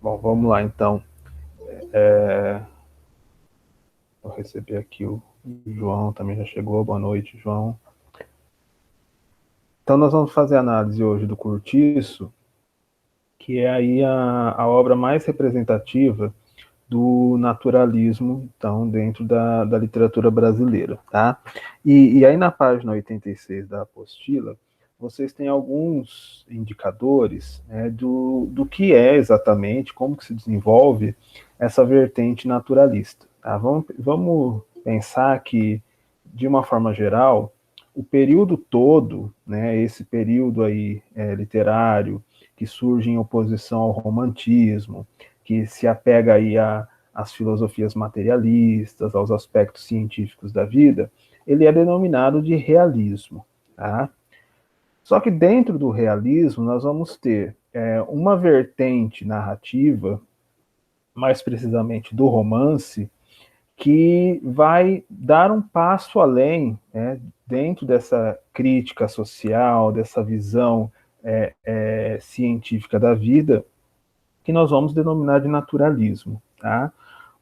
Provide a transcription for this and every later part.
Bom, vamos lá então. Vou receber aqui o João, também já chegou. Boa noite, João. Então nós vamos fazer a análise hoje do Curtiço, que é aí a obra mais representativa do naturalismo, então, dentro da literatura brasileira, tá? E aí na página 86 da apostila, vocês têm alguns indicadores, né, do que é exatamente, como que se desenvolve essa vertente naturalista. Tá? Vamos pensar que, de uma forma geral, o período todo, né, esse período aí literário, que surge em oposição ao romantismo, que se apega aí às filosofias materialistas, aos aspectos científicos da vida, ele é denominado de realismo. Tá? Só que dentro do realismo nós vamos ter uma vertente narrativa, mais precisamente do romance, que vai dar um passo além, né, dentro dessa crítica social, dessa visão científica da vida, que nós vamos denominar de naturalismo. Tá?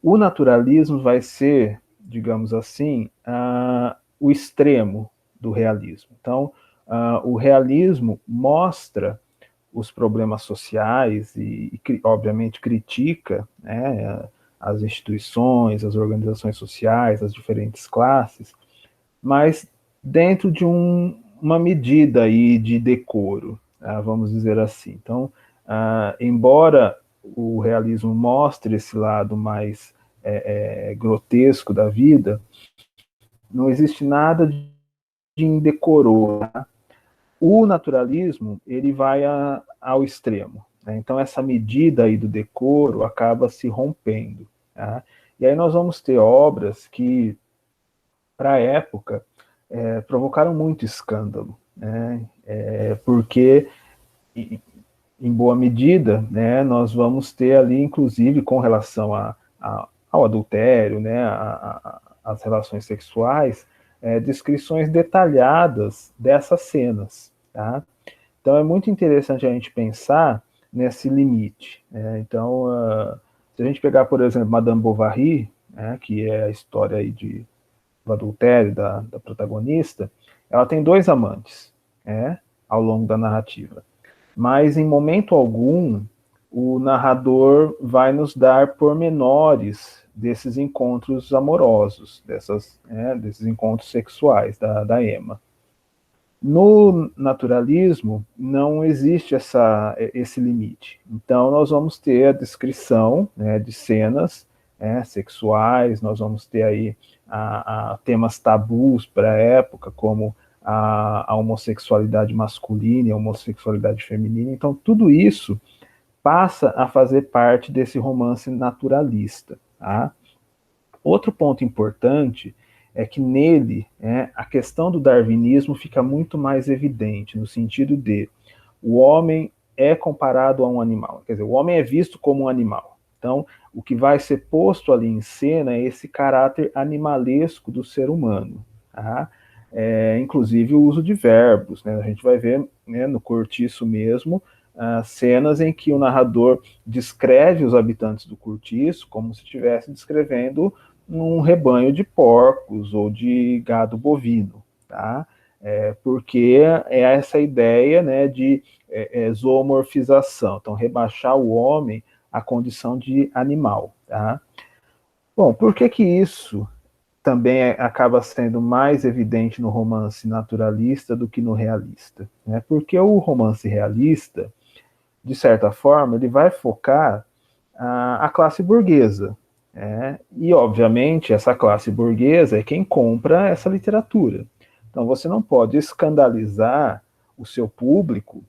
O naturalismo vai ser, digamos assim, o extremo do realismo. Então, o realismo mostra os problemas sociais obviamente, critica, né, as instituições, as organizações sociais, as diferentes classes, mas dentro de uma medida aí de decoro, vamos dizer assim. Então, embora o realismo mostre esse lado mais grotesco da vida, não existe nada de indecoroso. Tá? O naturalismo ele vai ao extremo. Né? Então, essa medida aí do decoro acaba se rompendo. Tá? E aí nós vamos ter obras que, para a época, provocaram muito escândalo, né? Porque, em boa medida, né, nós vamos ter ali, inclusive, com relação ao adultério, né, às relações sexuais, descrições detalhadas dessas cenas. Tá? Então, é muito interessante a gente pensar nesse limite. Né? Então, se a gente pegar, por exemplo, Madame Bovary, né, que é a história aí do adultério da protagonista, ela tem dois amantes, né, ao longo da narrativa. Mas em momento algum o narrador vai nos dar pormenores desses encontros amorosos, desses encontros sexuais da Emma. No naturalismo não existe esse limite. Então nós vamos ter a descrição, né, de cenas sexuais, nós vamos ter aí temas tabus para a época, como a homossexualidade masculina e a homossexualidade feminina. Então tudo isso passa a fazer parte desse romance naturalista. Tá? Outro ponto importante é que nele a questão do darwinismo fica muito mais evidente, no sentido de o homem é comparado a um animal, quer dizer, o homem é visto como um animal. Então, o que vai ser posto ali em cena é esse caráter animalesco do ser humano. Tá? Inclusive o uso de verbos. Né? A gente vai ver, né, no Cortiço mesmo, cenas em que o narrador descreve os habitantes do Cortiço como se estivesse descrevendo um rebanho de porcos ou de gado bovino. Tá? Porque é essa ideia, né, de zoomorfização, então rebaixar o homem à condição de animal. Tá? Bom, por que isso também acaba sendo mais evidente no romance naturalista do que no realista? Né? Porque o romance realista, de certa forma, ele vai focar a classe burguesa. E, obviamente, essa classe burguesa é quem compra essa literatura. Então, você não pode escandalizar o seu público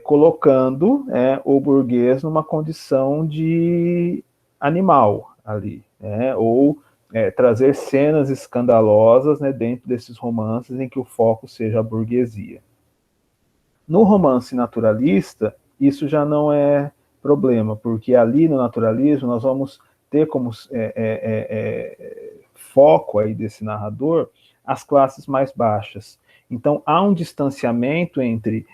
colocando o burguês numa condição de animal ali, ou trazer cenas escandalosas, né, dentro desses romances em que o foco seja a burguesia. No romance naturalista, isso já não é problema, porque ali no naturalismo nós vamos ter como foco aí desse narrador as classes mais baixas. Então há um distanciamento entre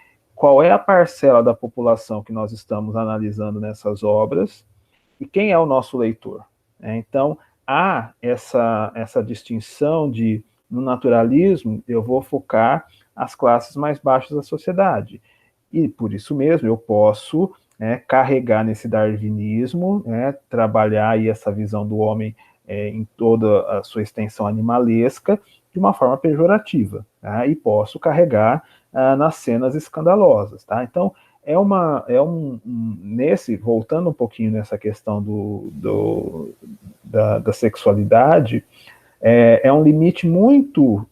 qual é a parcela da população que nós estamos analisando nessas obras e quem é o nosso leitor. Então, há essa distinção de, no naturalismo, eu vou focar as classes mais baixas da sociedade. E, por isso mesmo, eu posso carregar nesse darwinismo, trabalhar aí essa visão do homem em toda a sua extensão animalesca, de uma forma pejorativa, tá? E posso carregar nas cenas escandalosas, tá? Então, voltando um pouquinho nessa questão da sexualidade, é um limite muito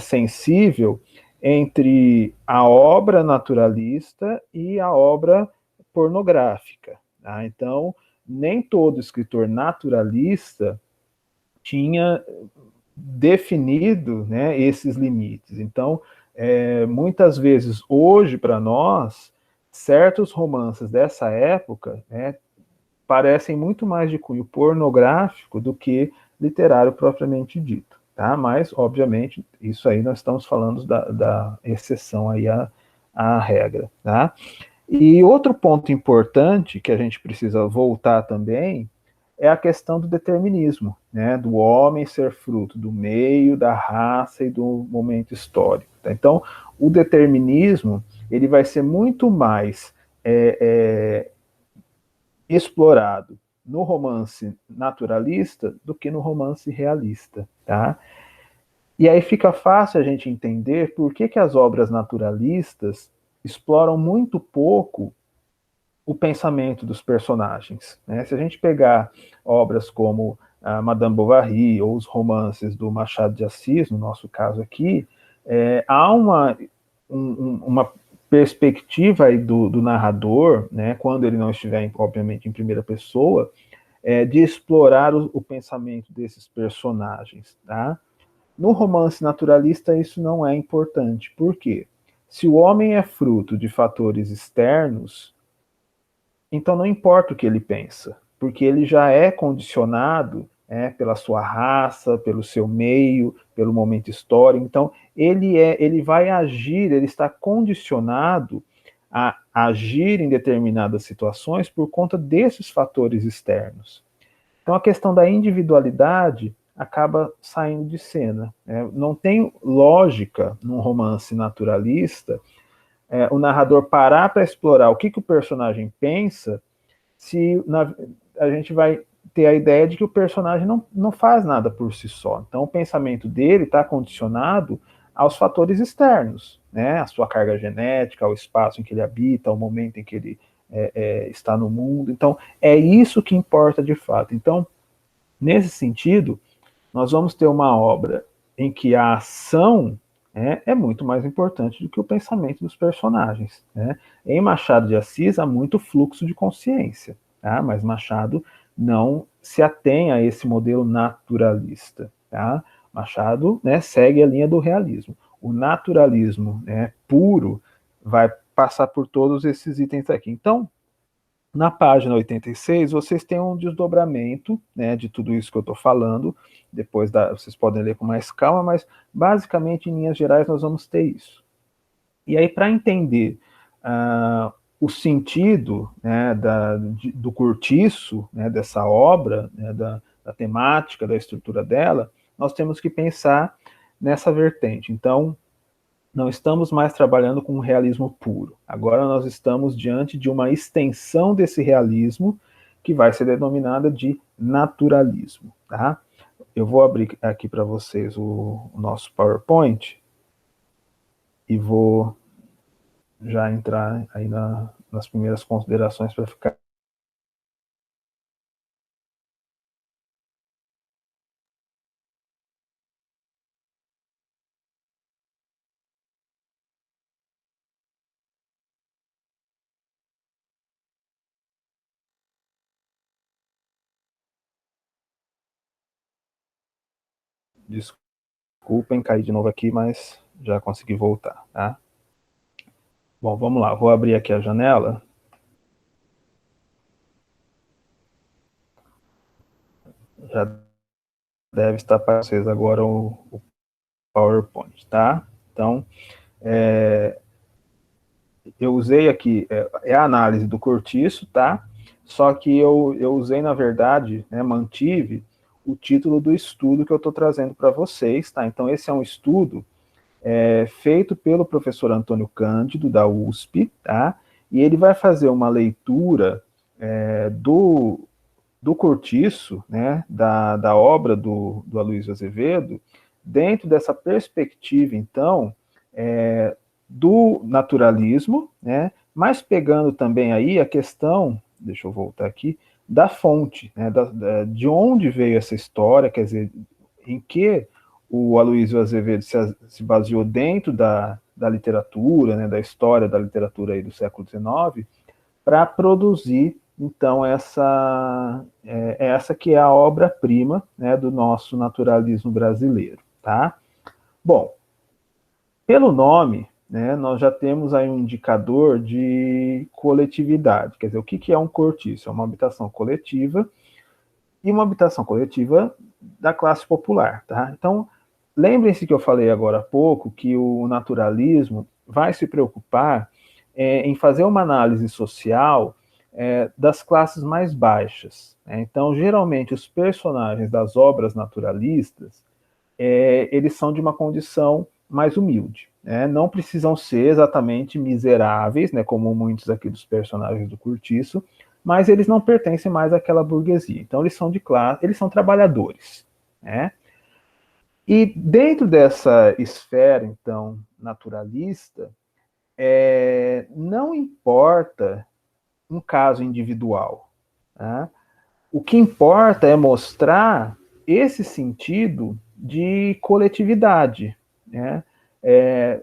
sensível entre a obra naturalista e a obra pornográfica. Tá? Então, nem todo escritor naturalista tinha definido, né, esses limites. Então, muitas vezes, hoje, para nós, certos romances dessa época parecem muito mais de cunho pornográfico do que literário propriamente dito. Tá? Mas, obviamente, isso aí nós estamos falando da exceção aí à regra. Tá? E outro ponto importante que a gente precisa voltar também é a questão do determinismo, né? Do homem ser fruto do meio, da raça e do momento histórico. Tá? Então, o determinismo ele vai ser muito mais explorado no romance naturalista do que no romance realista, tá? E aí fica fácil a gente entender por que as obras naturalistas exploram muito pouco o pensamento dos personagens. Né? Se a gente pegar obras como Madame Bovary ou os romances do Machado de Assis, no nosso caso aqui, há uma perspectiva aí do narrador, né, quando ele não estiver, obviamente, em primeira pessoa, de explorar o pensamento desses personagens. Tá? No romance naturalista, isso não é importante. Por quê? Se o homem é fruto de fatores externos, então não importa o que ele pensa, porque ele já é condicionado pela sua raça, pelo seu meio, pelo momento histórico. Então ele vai agir, ele está condicionado a agir em determinadas situações por conta desses fatores externos. Então a questão da individualidade acaba saindo de cena. Não tem lógica num romance naturalista o narrador parar para explorar o que o personagem pensa, se a gente vai ter a ideia de que o personagem não faz nada por si só. Então, o pensamento dele está condicionado aos fatores externos, né? A sua carga genética, ao espaço em que ele habita, ao momento em que ele está no mundo. Então, é isso que importa de fato. Então, nesse sentido, nós vamos ter uma obra em que a ação é muito mais importante do que o pensamento dos personagens. Né? Em Machado de Assis há muito fluxo de consciência, tá? Mas Machado não se atém a esse modelo naturalista. Tá? Machado segue a linha do realismo. O naturalismo puro vai passar por todos esses itens aqui. Então, na página 86, vocês têm um desdobramento de tudo isso que eu estou falando. Depois vocês podem ler com mais calma, mas basicamente, em linhas gerais, nós vamos ter isso. E aí, para entender o sentido do cortiço, dessa obra, da temática, da estrutura dela, nós temos que pensar nessa vertente. Então, não estamos mais trabalhando com um realismo puro. Agora nós estamos diante de uma extensão desse realismo que vai ser denominada de naturalismo. Tá? Eu vou abrir aqui para vocês o nosso PowerPoint e vou já entrar aí nas primeiras considerações para ficar. Desculpem cair de novo aqui, mas já consegui voltar. Tá? Bom, vamos lá. Vou abrir aqui a janela. Já deve estar para vocês agora o PowerPoint, tá? Então, eu usei aqui, a análise do cortiço, tá? Só que eu usei, na verdade, né, mantive o título do estudo que eu estou trazendo para vocês, tá? Então, esse é um estudo feito pelo professor Antônio Cândido, da USP, tá? E ele vai fazer uma leitura do cortiço, né, da obra do Aloysio Azevedo, dentro dessa perspectiva, então, do naturalismo, né, mas pegando também aí a questão, deixa eu voltar aqui, da fonte, né, de onde veio essa história, quer dizer, em que o Aloysio Azevedo se baseou dentro da literatura, né, da história da literatura aí do século XIX, para produzir, então, essa que é a obra-prima, né, do nosso naturalismo brasileiro, tá? Bom, pelo nome, né, nós já temos aí um indicador de coletividade, quer dizer, o que é um cortiço? É uma habitação coletiva e uma habitação coletiva da classe popular, tá? Então, lembrem-se que eu falei agora há pouco que o naturalismo vai se preocupar em fazer uma análise social das classes mais baixas, né? Então, geralmente, os personagens das obras naturalistas, eles são de uma condição mais humilde, né? Não precisam ser exatamente miseráveis, né, como muitos aqui dos personagens do Cortiço, mas eles não pertencem mais àquela burguesia. Então, eles são de classe, eles são trabalhadores, né? E dentro dessa esfera, então, naturalista, não importa um caso individual, né? O que importa é mostrar esse sentido de coletividade, né?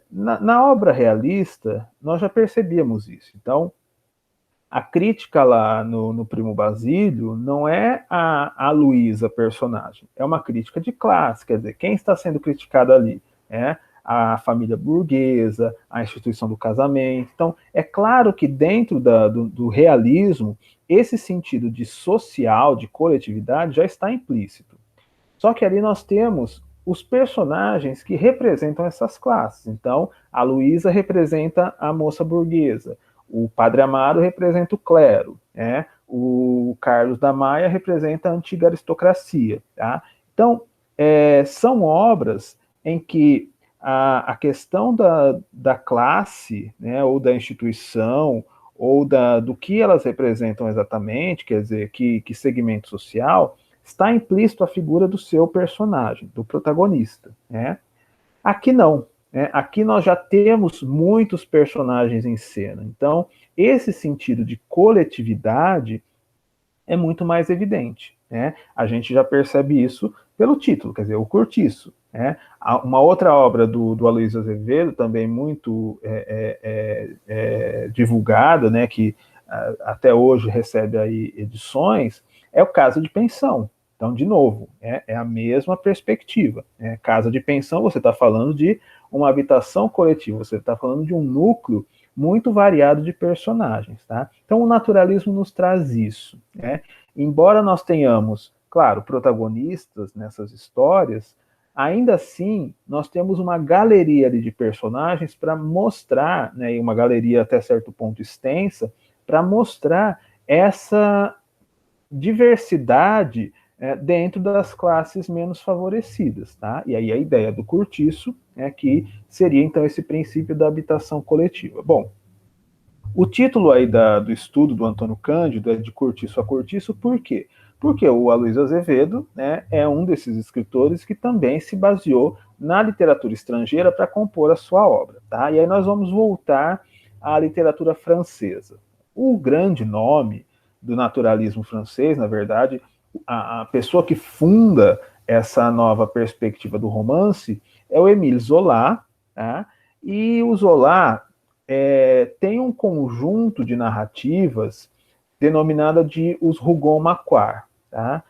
Na obra realista, nós já percebíamos isso. Então, a crítica lá no Primo Basílio não é a Luísa personagem, é uma crítica de classe, quer dizer, quem está sendo criticado ali é a família burguesa, a instituição do casamento. Então, é claro que dentro do realismo, esse sentido de social, de coletividade, já está implícito. Só que ali nós temos os personagens que representam essas classes. Então, a Luísa representa a moça burguesa, o Padre Amaro representa o clero, né? O Carlos da Maia representa a antiga aristocracia. Tá? Então, são obras em que a questão da classe, né, ou da instituição, ou do que elas representam exatamente, quer dizer, que segmento social, está implícito a figura do seu personagem, do protagonista. Né? Aqui não. Né? Aqui nós já temos muitos personagens em cena. Então, esse sentido de coletividade é muito mais evidente. Né? A gente já percebe isso pelo título, quer dizer, o Cortiço. Né? Uma outra obra do Aloysio Azevedo, também muito divulgada, né, que até hoje recebe aí edições, é o Casa de Pensão. Então, de novo, é a mesma perspectiva. Né? Casa de pensão, você está falando de uma habitação coletiva, você está falando de um núcleo muito variado de personagens. Tá? Então, o naturalismo nos traz isso. Né? Embora nós tenhamos, claro, protagonistas nessas histórias, ainda assim, nós temos uma galeria ali de personagens para mostrar, né, e uma galeria até certo ponto extensa, para mostrar essa diversidade dentro das classes menos favorecidas, tá? E aí a ideia do Cortiço é que seria então esse princípio da habitação coletiva. Bom, o título aí do estudo do Antônio Cândido é de Cortiço a Cortiço, por quê? Porque o Aloysio Azevedo, né, é um desses escritores que também se baseou na literatura estrangeira para compor a sua obra, tá? E aí nós vamos voltar à literatura francesa. O grande nome do naturalismo francês, na verdade, a pessoa que funda essa nova perspectiva do romance é o Émile Zola, tá? E o Zola tem um conjunto de narrativas denominada de os Rougon-Macquart. Tá?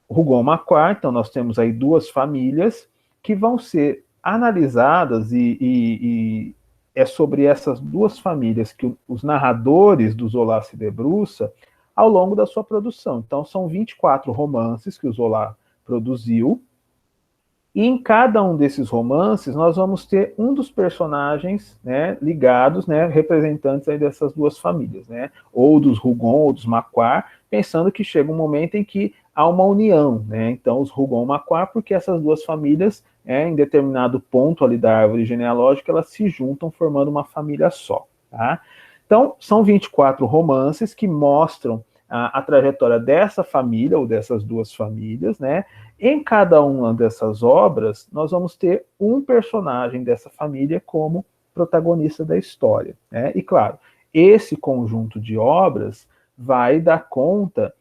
Rougon-Macquart, então nós temos aí duas famílias que vão ser analisadas e é sobre essas duas famílias que os narradores do Zola se debruça ao longo da sua produção. Então são 24 romances que o Zola produziu, E em cada um desses romances, nós vamos ter um dos personagens, né, ligados, né, representantes aí dessas duas famílias, né, ou dos Rougon ou dos Macquart, pensando que chega um momento em que há uma união, né, então os Rougon-Macquart, porque essas duas famílias, em determinado ponto ali da árvore genealógica, elas se juntam formando uma família só, tá? Então, são 24 romances que mostram a trajetória dessa família, ou dessas duas famílias, né? Em cada uma dessas obras, nós vamos ter um personagem dessa família como protagonista da história, né? E claro, esse conjunto de obras vai dar conta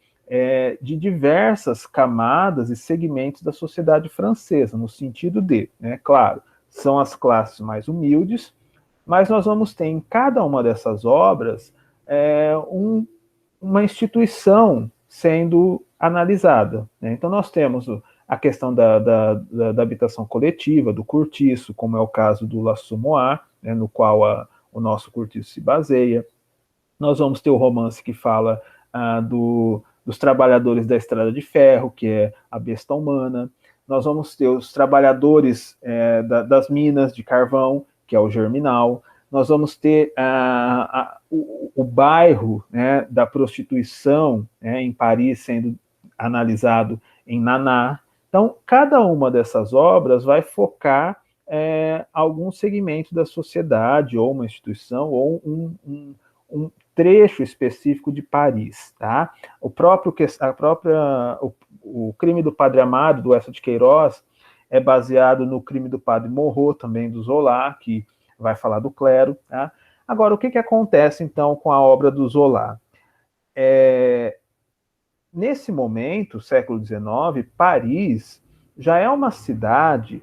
de diversas camadas e segmentos da sociedade francesa, no sentido de, né, claro, são as classes mais humildes, mas nós vamos ter em cada uma dessas obras uma instituição sendo analisada, né? Então nós temos a questão da habitação coletiva, do cortiço, como é o caso do L'Assommoir, né, no qual o nosso cortiço se baseia. Nós vamos ter o romance que fala dos trabalhadores da estrada de ferro, que é a besta humana. Nós vamos ter os trabalhadores das minas de carvão, que é o Germinal. Nós vamos ter o bairro, né, da prostituição, né, em Paris sendo analisado em Naná. Então, cada uma dessas obras vai focar algum segmento da sociedade, ou uma instituição, ou um trecho específico de Paris, tá? O crime do Padre Amado, do Eça de Queiroz, é baseado no crime do Padre Morrot, também do Zola, que vai falar do clero, tá? Agora, o que acontece, então, com a obra do Zola? Nesse momento, século XIX, Paris já é uma cidade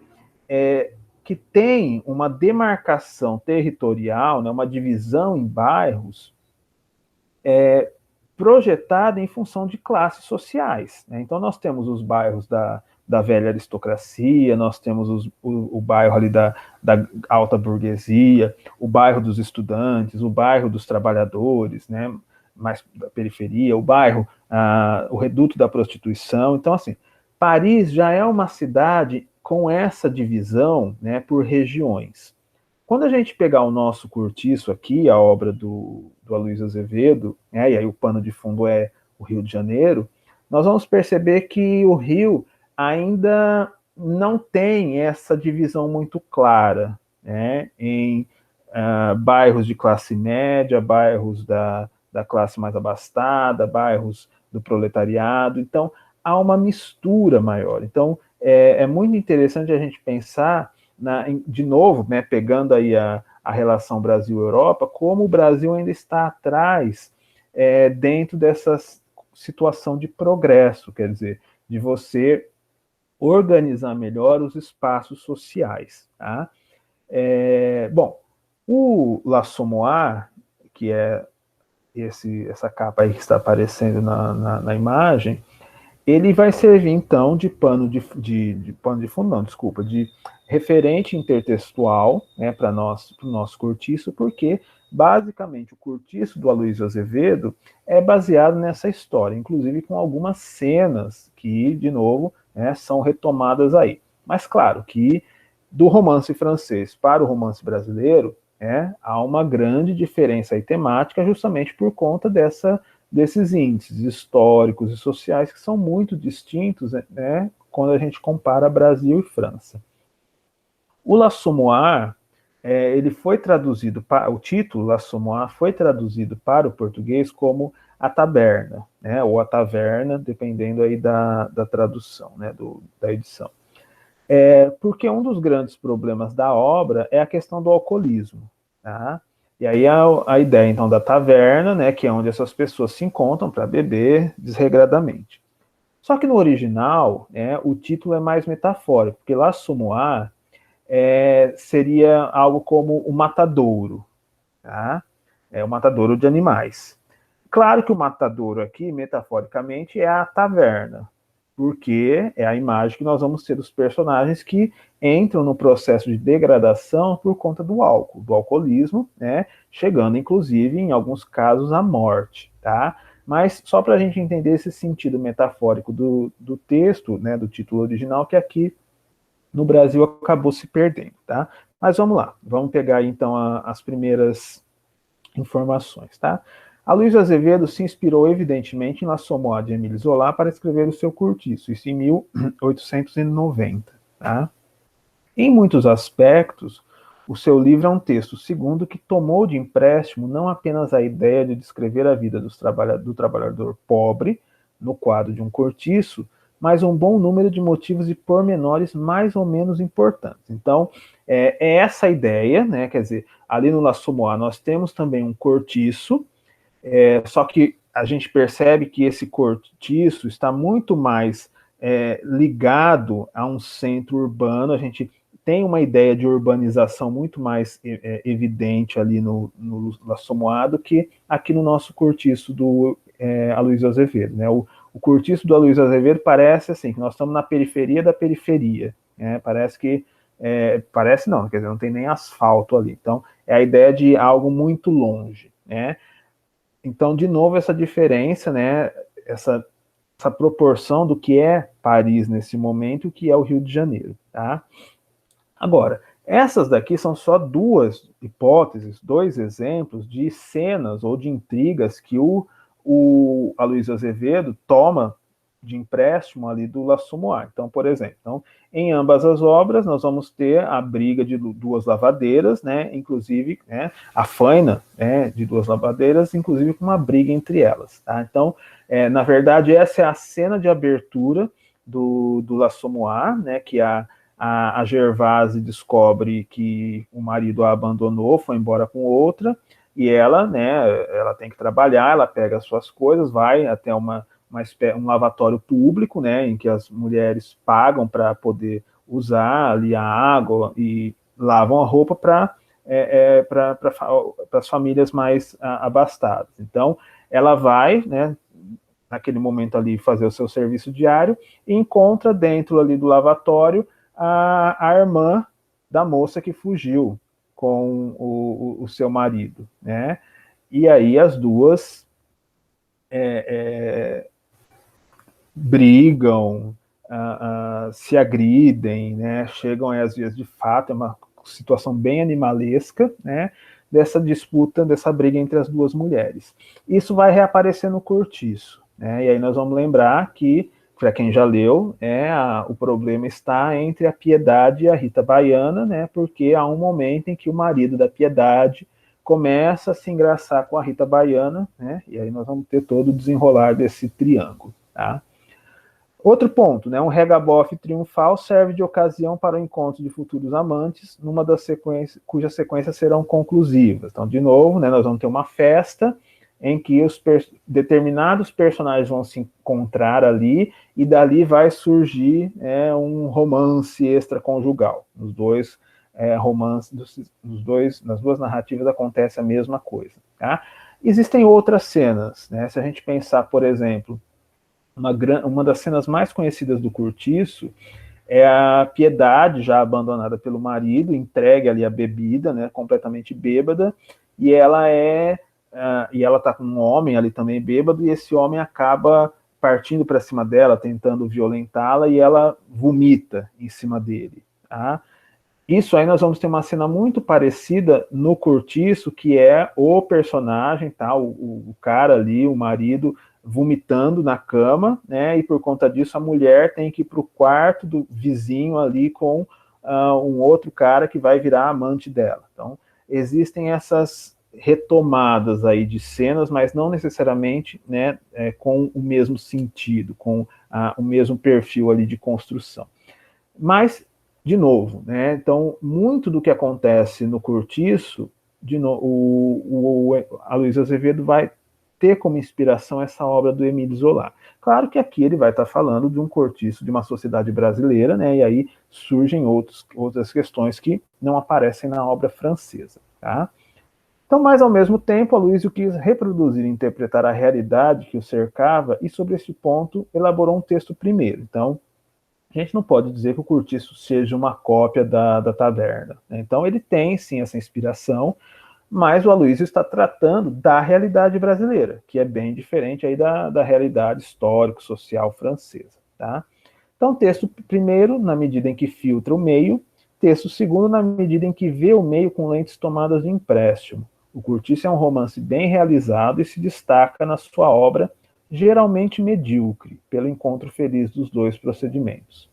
que tem uma demarcação territorial, né, uma divisão em bairros projetada em função de classes sociais, né? Então nós temos os bairros da velha aristocracia, nós temos o bairro ali da alta burguesia, o bairro dos estudantes, o bairro dos trabalhadores, né, mais da periferia, o bairro, o reduto da prostituição. Então, assim, Paris já é uma cidade com essa divisão, né, por regiões. Quando a gente pegar o nosso cortiço aqui, a obra do Aloysio Azevedo, né, e aí o pano de fundo é o Rio de Janeiro, nós vamos perceber que o Rio ainda não tem essa divisão muito clara, né, em bairros de classe média, bairros da classe mais abastada, bairros do proletariado. Então, há uma mistura maior. Então, é muito interessante a gente pensar de novo, né, pegando aí a relação Brasil-Europa, como o Brasil ainda está atrás dentro dessa situação de progresso, quer dizer, de você organizar melhor os espaços sociais. Tá? Bom, o L'Assommoir, que é essa capa aí que está aparecendo na imagem, ele vai servir, então, de pano de fundo, não, desculpa, de referente intertextual, né, para o nosso cortiço, porque, basicamente, o cortiço do Aloysio Azevedo é baseado nessa história, inclusive com algumas cenas que, de novo, né, são retomadas aí. Mas, claro, que do romance francês para o romance brasileiro, há uma grande diferença aí temática, justamente por conta desses índices históricos e sociais que são muito distintos, né, quando a gente compara Brasil e França. O L'Assommoir, ele foi traduzido, o título L'Assommoir foi traduzido para o português como A Taberna, né, ou A Taverna, dependendo aí da tradução, né, da edição. Porque um dos grandes problemas da obra é a questão do alcoolismo, tá? E aí a ideia, então, da taverna, né, que é onde essas pessoas se encontram para beber desregradamente. Só que no original, né, o título é mais metafórico, porque L'Assommoir seria algo como o matadouro, tá? O matadouro de animais. Claro que o matadouro aqui, metaforicamente, é a taverna, porque é a imagem que nós vamos ter dos personagens que entram no processo de degradação por conta do álcool, do alcoolismo, né, chegando, inclusive, em alguns casos, à morte, tá? Mas só para a gente entender esse sentido metafórico do texto, né, do título original, que aqui no Brasil acabou se perdendo, tá? Mas vamos lá, vamos pegar aí, então as primeiras informações, tá? Aloysio Azevedo se inspirou evidentemente em L'Assommoir de Émile Zola para escrever o seu Cortiço, isso em 1890, tá? Em muitos aspectos, o seu livro é um texto segundo que tomou de empréstimo não apenas a ideia de descrever a vida do trabalhador pobre no quadro de um cortiço, mas um bom número de motivos e pormenores mais ou menos importantes. Então, é essa a ideia, né? Quer dizer, ali no L'Assommoir nós temos também um cortiço, só que a gente percebe que esse cortiço está muito mais ligado a um centro urbano. A gente tem uma ideia de urbanização muito mais evidente ali no L'Assommoir do que aqui no nosso cortiço do Aloysio Azevedo, né? O cortiço do Aloysio Azevedo parece assim, que nós estamos na periferia da periferia, né? Parece que parece não, quer dizer, não tem nem asfalto ali. Então, é a ideia de algo muito longe, né? Então, de novo, essa diferença, né? Essa proporção do que é Paris nesse momento e o que é o Rio de Janeiro, tá? Agora, essas daqui são só duas hipóteses, dois exemplos de cenas ou de intrigas que o Aloysio Azevedo toma de empréstimo ali do L'Assommoir. Então, por exemplo, em ambas as obras nós vamos ter a briga de duas lavadeiras, né, inclusive, né, a faina, né, de duas lavadeiras, inclusive com uma briga entre elas. Tá? Então, na verdade, essa é a cena de abertura do L'Assommoir, né, que a Gervase descobre que o marido a abandonou, foi embora com outra, e ela, né, ela tem que trabalhar, ela pega as suas coisas, vai até um lavatório público, né, em que as mulheres pagam para poder usar ali a água e lavam a roupa para as famílias mais abastadas. Então, ela vai, né, naquele momento ali, fazer o seu serviço diário e encontra dentro ali do lavatório a irmã da moça que fugiu com o seu marido, né? E aí as duas brigam, se agridem, né? Chegam às vias de fato, é uma situação bem animalesca, né? Dessa disputa, dessa briga entre as duas mulheres. Isso vai reaparecer no Cortiço, né? E aí nós vamos lembrar que, para quem já leu, o problema está entre a Piedade e a Rita Baiana, né? Porque há um momento em que o marido da Piedade começa a se engraçar com a Rita Baiana, né? E aí nós vamos ter todo o desenrolar desse triângulo, tá? Outro ponto, né? Um regabofe triunfal serve de ocasião para o encontro de futuros amantes, numa das sequências, cujas sequências serão conclusivas. Então, de novo, né, nós vamos ter uma festa em que determinados personagens vão se encontrar ali e dali vai surgir um romance extraconjugal. Nos dois romances, nas duas narrativas acontece a mesma coisa. Tá? Existem outras cenas, né? Se a gente pensar, por exemplo, uma das cenas mais conhecidas do Cortiço é a Piedade, já abandonada pelo marido, entregue ali a bebida, né, completamente bêbada, e ela tá com um homem ali também bêbado, e esse homem acaba partindo para cima dela, tentando violentá-la, e ela vomita em cima dele. Tá? Isso aí nós vamos ter uma cena muito parecida no Cortiço, que é o personagem, tá, o cara ali, o marido, vomitando na cama, né, e por conta disso a mulher tem que ir para o quarto do vizinho ali com um outro cara que vai virar amante dela. Então, existem essas retomadas aí de cenas, mas não necessariamente, né, com o mesmo sentido, com o mesmo perfil ali de construção. Mas, de novo, né, então, muito do que acontece no Cortiço, o Aloysio Azevedo vai ter como inspiração essa obra do Émile Zola. Claro que aqui ele vai estar falando de um cortiço de uma sociedade brasileira, né, e aí surgem outras questões que não aparecem na obra francesa. Tá? Então, mas ao mesmo tempo, Aloysio quis reproduzir e interpretar a realidade que o cercava e, sobre esse ponto, elaborou um texto primeiro. Então, a gente não pode dizer que o Cortiço seja uma cópia da Taverna. Né? Então, ele tem, sim, essa inspiração, mas o Aloysio está tratando da realidade brasileira, que é bem diferente aí da realidade histórico-social francesa. Tá? Então, texto primeiro, na medida em que filtra o meio, texto segundo, na medida em que vê o meio com lentes tomadas de empréstimo. O Curtiço é um romance bem realizado e se destaca na sua obra, geralmente medíocre, pelo encontro feliz dos dois procedimentos.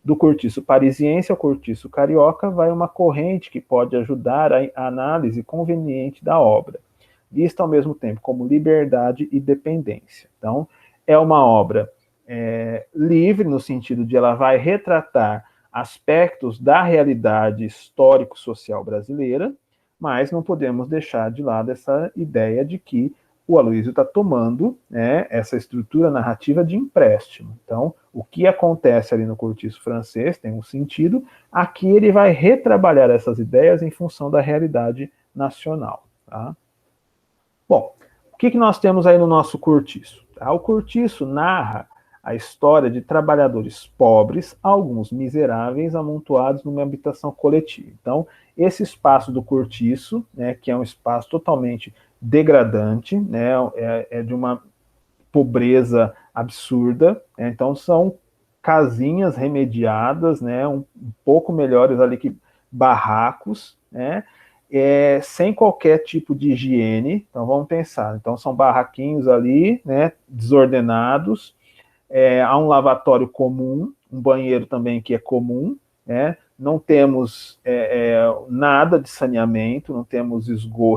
Do cortiço parisiense ao cortiço carioca vai uma corrente que pode ajudar a análise conveniente da obra, vista ao mesmo tempo como liberdade e dependência. Então, é uma obra livre, no sentido de ela vai retratar aspectos da realidade histórico-social brasileira, mas não podemos deixar de lado essa ideia de que o Aloysio está tomando, né, essa estrutura narrativa de empréstimo. Então, o que acontece ali no Cortiço francês tem um sentido, aqui ele vai retrabalhar essas ideias em função da realidade nacional. Tá? Bom, o que nós temos aí no nosso Cortiço? Tá? O Cortiço narra a história de trabalhadores pobres, alguns miseráveis, amontoados numa habitação coletiva. Então, esse espaço do Cortiço, né, que é um espaço totalmente degradante, né, é de uma pobreza absurda, né, então são casinhas remediadas, né, um pouco melhores ali que barracos, né, sem qualquer tipo de higiene. Então vamos pensar, então são barraquinhos ali, né, desordenados, há um lavatório comum, um banheiro também que é comum, né, não temos nada de saneamento, não temos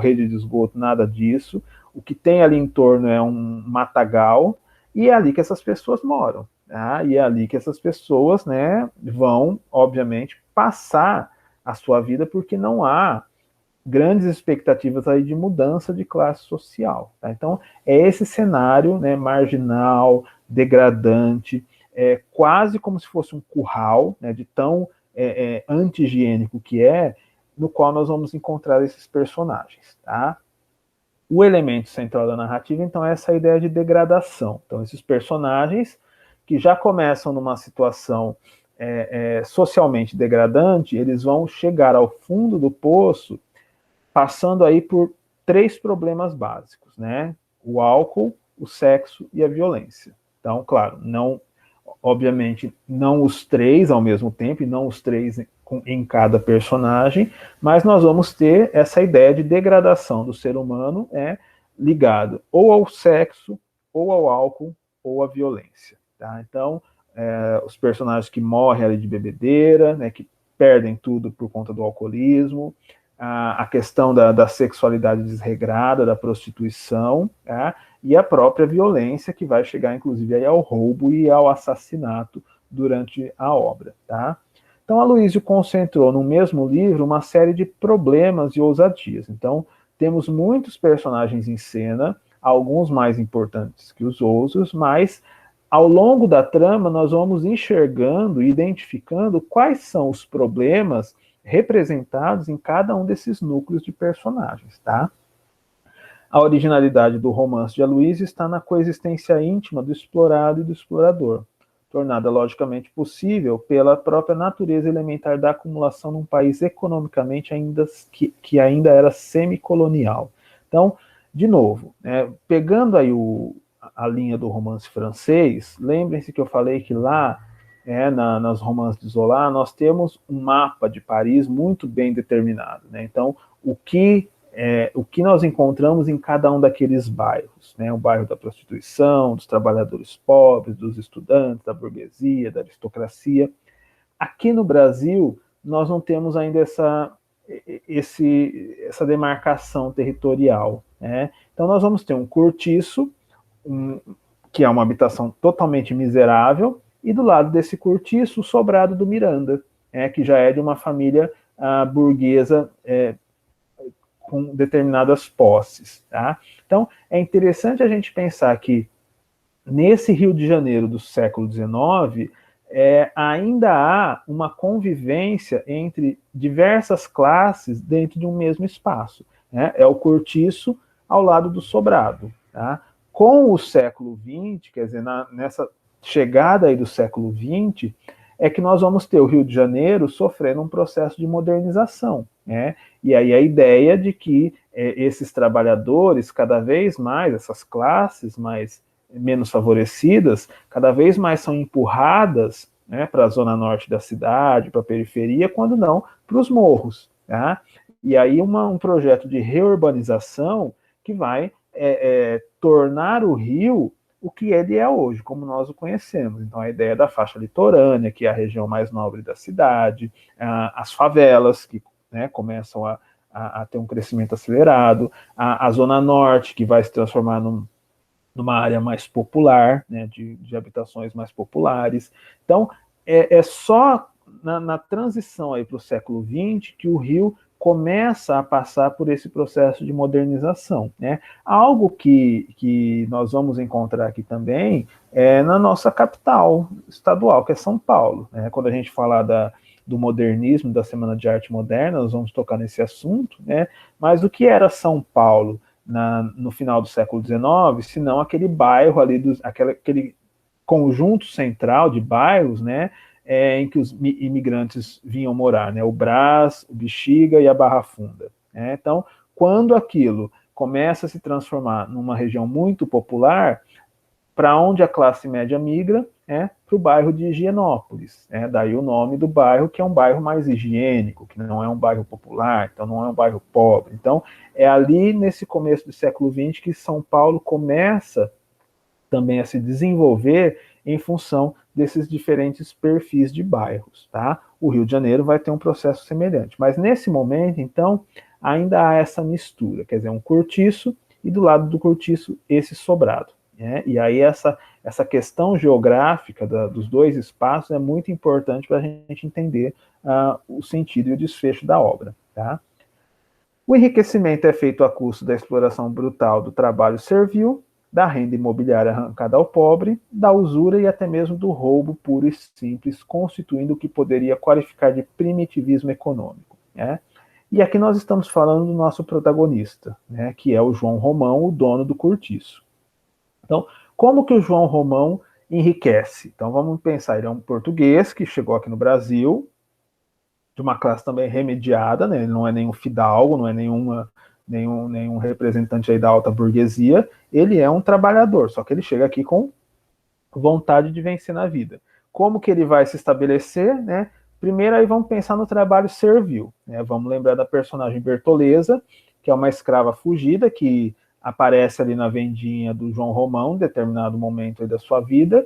rede de esgoto, nada disso. O que tem ali em torno é um matagal, e é ali que essas pessoas moram. Tá? E é ali que essas pessoas, né, vão, obviamente, passar a sua vida, porque não há grandes expectativas aí de mudança de classe social. Tá? Então, é esse cenário, né, marginal, degradante, quase como se fosse um curral, né, de tão anti-higiênico que no qual nós vamos encontrar esses personagens. Tá? O elemento central da narrativa, então, é essa ideia de degradação. Então, esses personagens que já começam numa situação socialmente degradante, eles vão chegar ao fundo do poço passando aí por 3 problemas básicos, né? O álcool, o sexo e a violência. Então, claro, obviamente, não os 3 ao mesmo tempo, e não os 3 em cada personagem, mas nós vamos ter essa ideia de degradação do ser humano ligado ou ao sexo, ou ao álcool, ou à violência. Tá? Então, os personagens que morrem ali de bebedeira, né, que perdem tudo por conta do alcoolismo, a questão da sexualidade desregrada, da prostituição, tá? E a própria violência, que vai chegar, inclusive, aí ao roubo e ao assassinato durante a obra. Tá? Então, Aloysio concentrou no mesmo livro uma série de problemas e ousadias. Então, temos muitos personagens em cena, alguns mais importantes que os outros, mas ao longo da trama nós vamos enxergando e identificando quais são os problemas representados em cada um desses núcleos de personagens, tá? A originalidade do romance de Aloysio está na coexistência íntima do explorado e do explorador, tornada logicamente possível pela própria natureza elementar da acumulação num país economicamente que ainda era semicolonial. Então, de novo, pegando aí a linha do romance francês, lembrem-se que eu falei que lá nas romances de Zola, nós temos um mapa de Paris muito bem determinado. Né? Então, o que nós encontramos em cada um daqueles bairros? Né? O bairro da prostituição, dos trabalhadores pobres, dos estudantes, da burguesia, da aristocracia. Aqui no Brasil, nós não temos ainda essa demarcação territorial. Né? Então, nós vamos ter um cortiço, que é uma habitação totalmente miserável, e do lado desse cortiço, o sobrado do Miranda, que já é de uma família burguesa com determinadas posses. Tá? Então, é interessante a gente pensar que nesse Rio de Janeiro do século XIX, ainda há uma convivência entre diversas classes dentro de um mesmo espaço. Né? É o cortiço ao lado do sobrado. Tá? Com o século XX, quer dizer, nessa chegada aí do século XX, é que nós vamos ter o Rio de Janeiro sofrendo um processo de modernização. Né? E aí a ideia de que esses trabalhadores, cada vez mais, essas classes menos favorecidas, cada vez mais são empurradas né, para a zona norte da cidade, para a periferia, quando não, para os morros. Tá? E aí um projeto de reurbanização que vai tornar o Rio o que ele é hoje, como nós o conhecemos. Então, a ideia da faixa litorânea, que é a região mais nobre da cidade, as favelas, que, né, começam a ter um crescimento acelerado, a Zona Norte, que vai se transformar numa área mais popular, né, de habitações mais populares. Então, é só na transição para o século XX que o Rio começa a passar por esse processo de modernização. Né? Algo que nós vamos encontrar aqui também é na nossa capital estadual, que é São Paulo. Né? Quando a gente falar do modernismo, da Semana de Arte Moderna, nós vamos tocar nesse assunto, né? Mas o que era São Paulo no final do século XIX, se não aquele bairro ali, aquele conjunto central de bairros, né, em que os imigrantes vinham morar, né, o Brás, o Bexiga e a Barra Funda. Né? Então, quando aquilo começa a se transformar numa região muito popular, para onde a classe média migra, para o bairro de Higienópolis. Daí o nome do bairro, que é um bairro mais higiênico, que não é um bairro popular, então não é um bairro pobre. Então, é ali nesse começo do século XX que São Paulo começa também a se desenvolver em função desses diferentes perfis de bairros. Tá? O Rio de Janeiro vai ter um processo semelhante. Mas nesse momento, então, ainda há essa mistura, quer dizer, um cortiço e do lado do cortiço esse sobrado. E aí essa questão geográfica dos dois espaços é muito importante para a gente entender o sentido e o desfecho da obra. Tá? O enriquecimento é feito a custo da exploração brutal do trabalho servil, da renda imobiliária arrancada ao pobre, da usura e até mesmo do roubo puro e simples, constituindo o que poderia qualificar de primitivismo econômico. Né? E aqui nós estamos falando do nosso protagonista, né, que é o João Romão, o dono do cortiço. Então, como que o João Romão enriquece? Então, vamos pensar, ele é um português que chegou aqui no Brasil, de uma classe também remediada, né? Ele não é nenhum fidalgo, não é nenhum representante aí da alta burguesia, ele é um trabalhador, só que ele chega aqui com vontade de vencer na vida. Como que ele vai se estabelecer? Né? Primeiro aí vamos pensar no trabalho servil. Né? Vamos lembrar da personagem Bertoleza, que é uma escrava fugida, que aparece ali na vendinha do João Romão, em determinado momento da sua vida,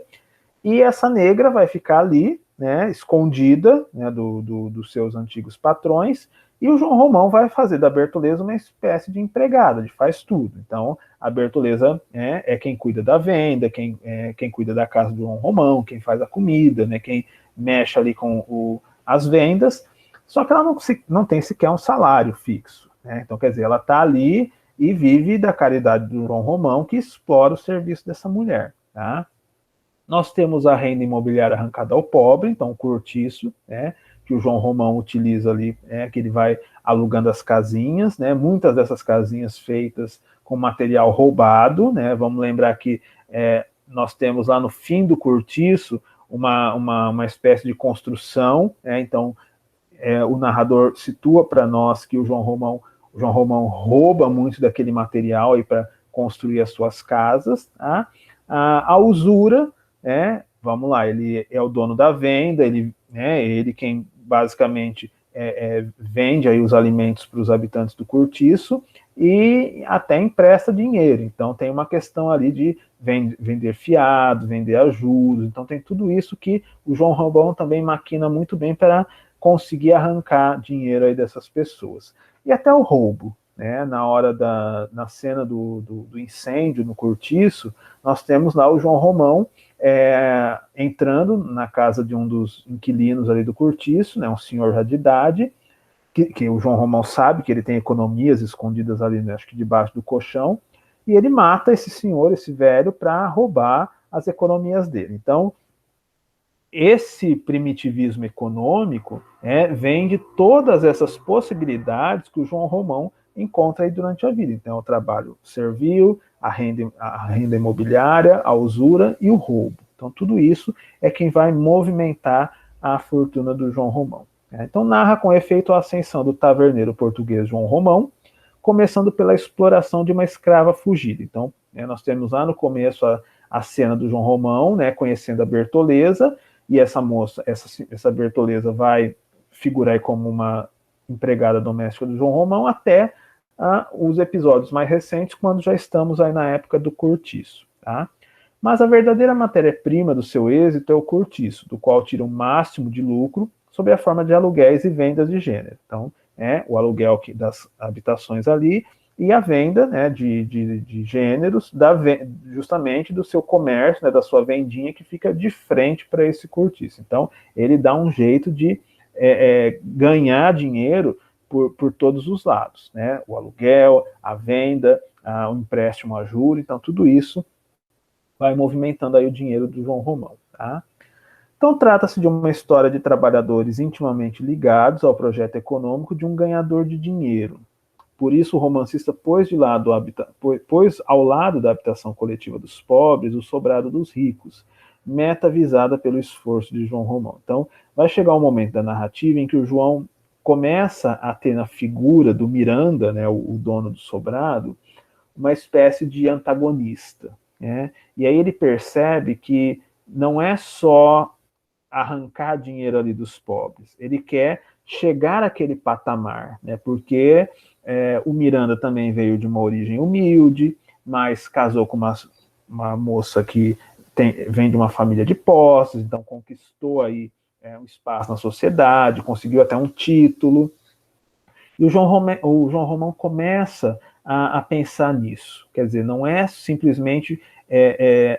e essa negra vai ficar ali, né, escondida, né, dos seus antigos patrões, e o João Romão vai fazer da Bertoleza uma espécie de empregada, de faz tudo. Então, a Bertoleza é quem cuida da venda, quem cuida da casa do João Romão, quem faz a comida, né, quem mexe ali com as vendas, só que ela não tem sequer um salário fixo. Né? Então, quer dizer, ela está ali e vive da caridade do João Romão, que explora o serviço dessa mulher. Tá? Nós temos a renda imobiliária arrancada ao pobre, então o cortiço, né, que o João Romão utiliza ali, que ele vai alugando as casinhas, né, muitas dessas casinhas feitas com material roubado, né, vamos lembrar que nós temos lá no fim do cortiço uma espécie de construção, então o narrador situa para nós que o João Romão rouba muito daquele material para construir as suas casas. Tá? A usura, vamos lá, ele é o dono da venda, ele quem basicamente vende aí os alimentos para os habitantes do cortiço e até empresta dinheiro. Então tem uma questão ali de vender fiado, vender a juros. Então tem tudo isso que o João Romão também maquina muito bem para conseguir arrancar dinheiro aí dessas pessoas. E até o roubo. Né? Na cena do incêndio no cortiço, nós temos lá o João Romão entrando na casa de um dos inquilinos ali do cortiço, né, um senhor já de idade, que o João Romão sabe que ele tem economias escondidas ali, né, acho que debaixo do colchão, e ele mata esse senhor, esse velho, para roubar as economias dele. Então, esse primitivismo econômico vem de todas essas possibilidades que o João Romão encontra aí durante a vida. Então, o trabalho servil, a renda imobiliária, a usura e o roubo. Então, tudo isso é quem vai movimentar a fortuna do João Romão. Então, narra com efeito a ascensão do taverneiro português João Romão, começando pela exploração de uma escrava fugida. Então, nós temos lá no começo a cena do João Romão, conhecendo a Bertoleza, e essa moça, essa Bertoleza vai figurar aí como uma empregada doméstica do João Romão, até os episódios mais recentes, quando já estamos aí na época do cortiço, tá? Mas a verdadeira matéria-prima do seu êxito é o cortiço, do qual tira o máximo de lucro sob a forma de aluguéis e vendas de gênero. Então, o aluguel das habitações ali e a venda, né, de gêneros, justamente do seu comércio, né, da sua vendinha, que fica de frente para esse cortiço. Então, ele dá um jeito de ganhar dinheiro por todos os lados, né? O aluguel, a venda, o empréstimo a juros, então tudo isso vai movimentando aí o dinheiro do João Romão, tá? Então trata-se de uma história de trabalhadores intimamente ligados ao projeto econômico de um ganhador de dinheiro. Por isso o romancista pôs ao lado da habitação coletiva dos pobres o sobrado dos ricos, meta visada pelo esforço de João Romão. Então vai chegar um momento da narrativa em que o João começa a ter na figura do Miranda, né, o dono do sobrado, uma espécie de antagonista, né? E aí ele percebe que não é só arrancar dinheiro ali dos pobres, ele quer chegar àquele patamar, né? Porque o Miranda também veio de uma origem humilde, mas casou com uma moça que vem de uma família de posses, então conquistou aí um espaço na sociedade, conseguiu até um título. E o João Romão começa a pensar nisso. Quer dizer, não é simplesmente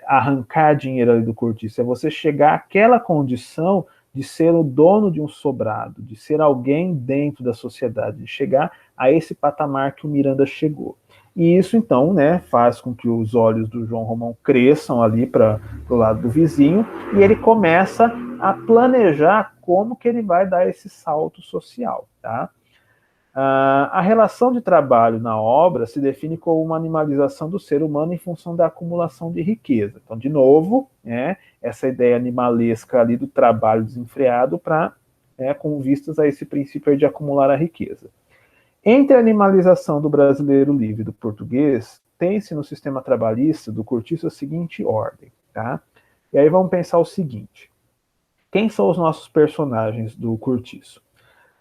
arrancar dinheiro ali do cortiço, é você chegar àquela condição de ser o dono de um sobrado, de ser alguém dentro da sociedade, de chegar a esse patamar que o Miranda chegou. E isso, então, né, faz com que os olhos do João Romão cresçam ali para o lado do vizinho, e ele começa a planejar como que ele vai dar esse salto social, tá? A relação de trabalho na obra se define como uma animalização do ser humano em função da acumulação de riqueza. Então, de novo, essa ideia animalesca ali do trabalho desenfreado com vistas a esse princípio de acumular a riqueza. Entre a animalização do brasileiro livre e do português, tem-se no sistema trabalhista do cortiço a seguinte ordem, tá? E aí vamos pensar o seguinte: quem são os nossos personagens do cortiço?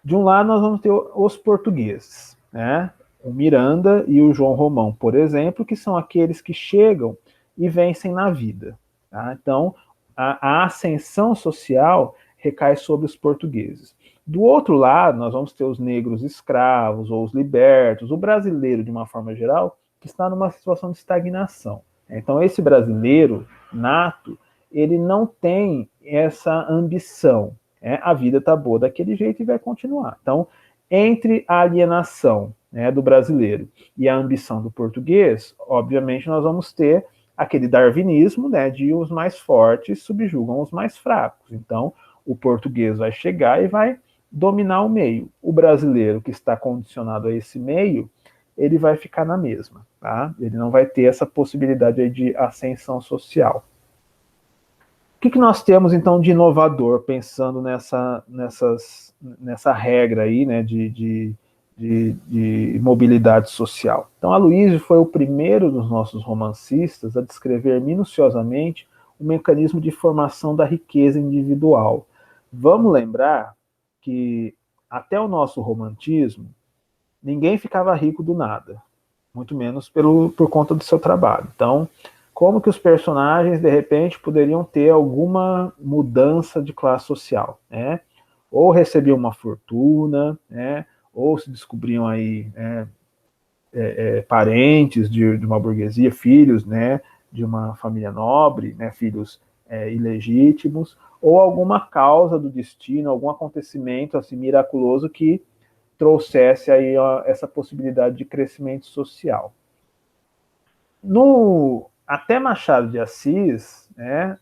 De um lado, nós vamos ter os portugueses, né? O Miranda e o João Romão, por exemplo, que são aqueles que chegam e vencem na vida, tá? Então, a ascensão social recai sobre os portugueses. Do outro lado, nós vamos ter os negros escravos ou os libertos, o brasileiro, de uma forma geral, que está numa situação de estagnação. Então, esse brasileiro nato, ele não tem essa ambição. A vida está boa daquele jeito e vai continuar. Então, entre a alienação do brasileiro e a ambição do português, obviamente nós vamos ter aquele darwinismo, de os mais fortes subjugam os mais fracos. Então, o português vai chegar e vai dominar o meio. O brasileiro, que está condicionado a esse meio, ele vai ficar na mesma, tá? Ele não vai ter essa possibilidade aí de ascensão social. O que nós temos, então, de inovador, pensando nessa regra aí, de mobilidade social? Então, Aloysio foi o primeiro dos nossos romancistas a descrever minuciosamente o mecanismo de formação da riqueza individual. Vamos lembrar que, até o nosso romantismo, ninguém ficava rico do nada, muito menos por conta do seu trabalho. Então, como que os personagens, de repente, poderiam ter alguma mudança de classe social, né? Ou recebiam uma fortuna, né? Ou se descobriam aí parentes de uma burguesia, filhos, né, de uma família nobre, né, filhos ilegítimos, ou alguma causa do destino, algum acontecimento assim miraculoso que trouxesse aí essa possibilidade de crescimento social. Até Machado de Assis, né,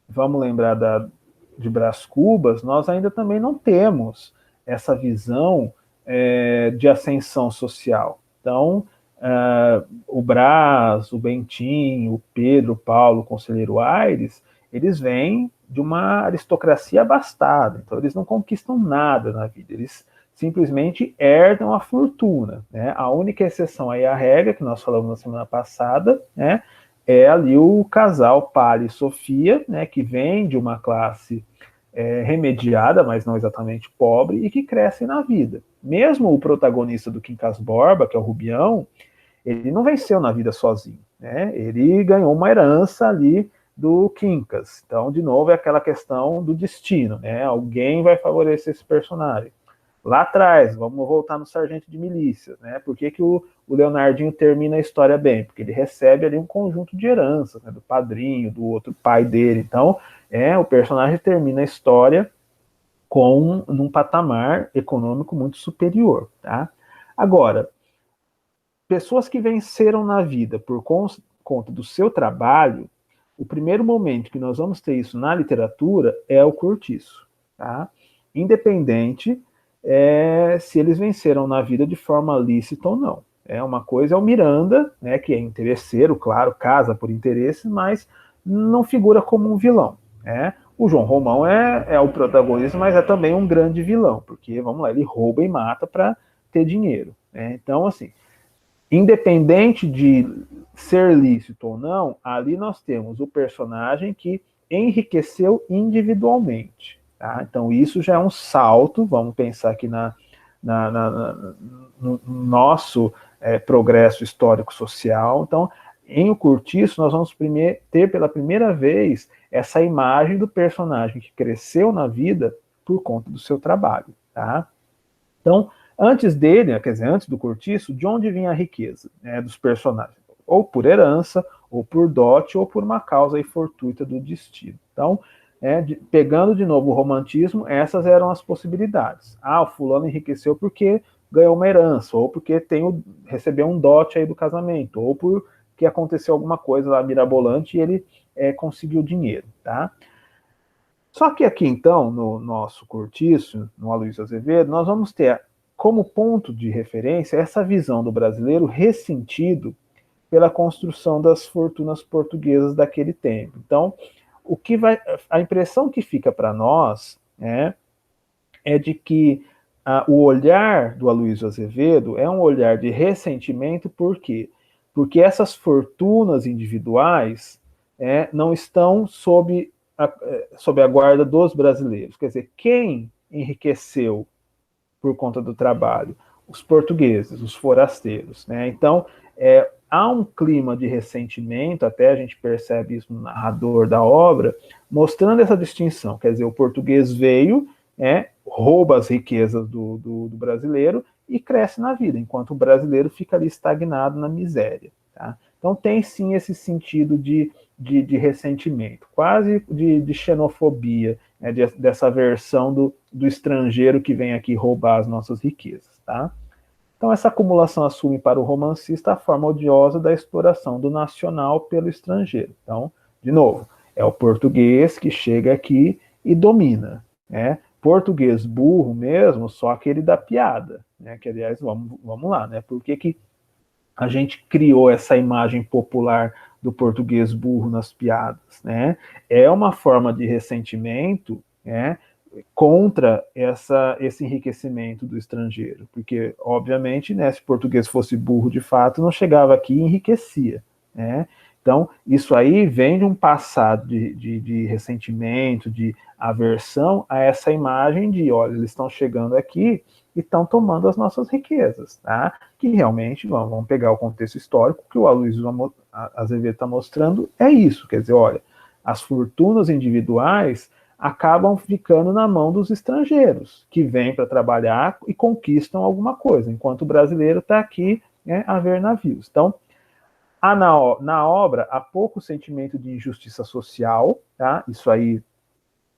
vamos lembrar de Brás Cubas, nós ainda também não temos essa visão de ascensão social. Então, o Brás, o Bentinho, o Pedro, o Paulo, o Conselheiro Aires, eles vêm de uma aristocracia abastada, então eles não conquistam nada na vida, eles simplesmente herdam a fortuna, né? A única exceção aí à regra, que nós falamos na semana passada, né, é ali o casal Palha e Sofia, né, que vem de uma classe remediada, mas não exatamente pobre, e que crescem na vida. Mesmo o protagonista do Quincas Borba, que é o Rubião, ele não venceu na vida sozinho, né? Ele ganhou uma herança ali do Quincas. Então, de novo, é aquela questão do destino, né? Alguém vai favorecer esse personagem. Lá atrás, vamos voltar no Sargento de Milícias, né? Por que o Leonardinho termina a história bem? Porque ele recebe ali um conjunto de heranças, né? Do padrinho, do outro pai dele. Então, o personagem termina a história num patamar econômico muito superior, tá? Agora, pessoas que venceram na vida por conta do seu trabalho, o primeiro momento que nós vamos ter isso na literatura é o cortiço, tá? Independente se eles venceram na vida de forma lícita ou não. Uma coisa é o Miranda, né, que é interesseiro, claro, casa por interesse, mas não figura como um vilão. O João Romão é o protagonista, mas é também um grande vilão, porque, vamos lá, ele rouba e mata para ter dinheiro. Então, assim, independente de ser lícito ou não, ali nós temos o personagem que enriqueceu individualmente. Tá? Então, isso já é um salto, vamos pensar aqui no nosso progresso histórico-social. Então, em O Cortiço, nós vamos ter pela primeira vez essa imagem do personagem que cresceu na vida por conta do seu trabalho. Tá? Então, antes dele, quer dizer, antes do Cortiço, de onde vinha a riqueza dos personagens? Ou por herança, ou por dote, ou por uma causa fortuita do destino. Então, pegando de novo o romantismo, essas eram as possibilidades. O fulano enriqueceu porque ganhou uma herança, ou porque recebeu um dote aí do casamento, ou porque aconteceu alguma coisa lá mirabolante e ele conseguiu dinheiro, tá? Só que aqui, então, no nosso Cortiço, no Aloysio Azevedo, nós vamos ter como ponto de referência essa visão do brasileiro ressentido pela construção das fortunas portuguesas daquele tempo. Então, a impressão que fica para nós é de que o olhar do Aloysio Azevedo é um olhar de ressentimento, por quê? Porque essas fortunas individuais não estão sob a guarda dos brasileiros. Quer dizer, quem enriqueceu por conta do trabalho? Os portugueses, os forasteiros. Então, há um clima de ressentimento, até a gente percebe isso no narrador da obra, mostrando essa distinção. Quer dizer, o português veio, rouba as riquezas do brasileiro e cresce na vida, enquanto o brasileiro fica ali estagnado na miséria. Tá? Então, tem sim esse sentido de ressentimento, quase de xenofobia, dessa versão do estrangeiro que vem aqui roubar as nossas riquezas. Tá? Então, essa acumulação assume para o romancista a forma odiosa da exploração do nacional pelo estrangeiro. Então, de novo, é o português que chega aqui e domina. Português burro mesmo, só aquele da piada. Que, aliás, vamos lá, por que a gente criou essa imagem popular do português burro nas piadas? É uma forma de ressentimento contra esse enriquecimento do estrangeiro, porque, obviamente, se o português fosse burro de fato, não chegava aqui e enriquecia. Então, isso aí vem de um passado de ressentimento, de aversão a essa imagem de, olha, eles estão chegando aqui e estão tomando as nossas riquezas, tá? Que realmente, vamos pegar o contexto histórico, que o Aloysio Azevedo está mostrando, é isso, quer dizer, olha, as fortunas individuais acabam ficando na mão dos estrangeiros, que vêm para trabalhar e conquistam alguma coisa, enquanto o brasileiro está aqui a ver navios. Então, na obra, há pouco sentimento de injustiça social, tá? Isso aí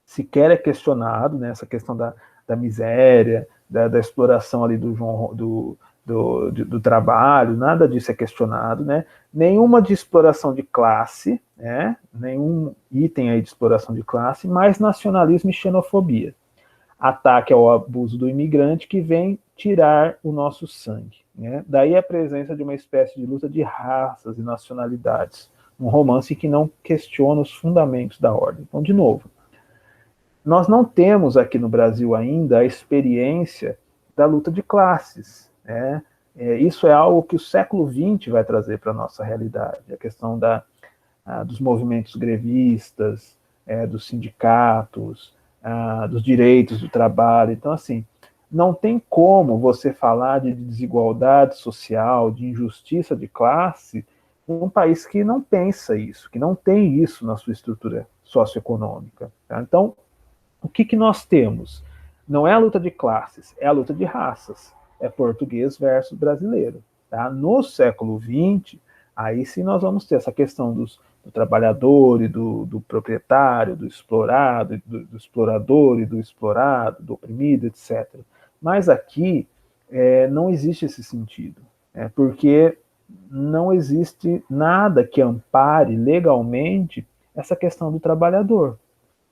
sequer é questionado, essa questão da miséria, da exploração ali do trabalho, nada disso é questionado, nenhuma de exploração de classe, nenhum item aí de exploração de classe, mas nacionalismo e xenofobia. Ataque ao abuso do imigrante que vem tirar o nosso sangue. Daí a presença de uma espécie de luta de raças e nacionalidades, um romance que não questiona os fundamentos da ordem. Então, de novo, nós não temos aqui no Brasil ainda a experiência da luta de classes. Isso é algo que o século XX vai trazer para a nossa realidade, a questão dos movimentos grevistas, dos sindicatos, dos direitos do trabalho. Então, assim, não tem como você falar de desigualdade social, de injustiça de classe, num país que não pensa isso, que não tem isso na sua estrutura socioeconômica. Tá? Então, o que nós temos? Não é a luta de classes, é a luta de raças. É português versus brasileiro. Tá? No século XX, aí sim nós vamos ter essa questão do trabalhador e do proprietário, do explorado, do explorador e do explorado, do oprimido, etc. Mas aqui não existe esse sentido, porque não existe nada que ampare legalmente essa questão do trabalhador.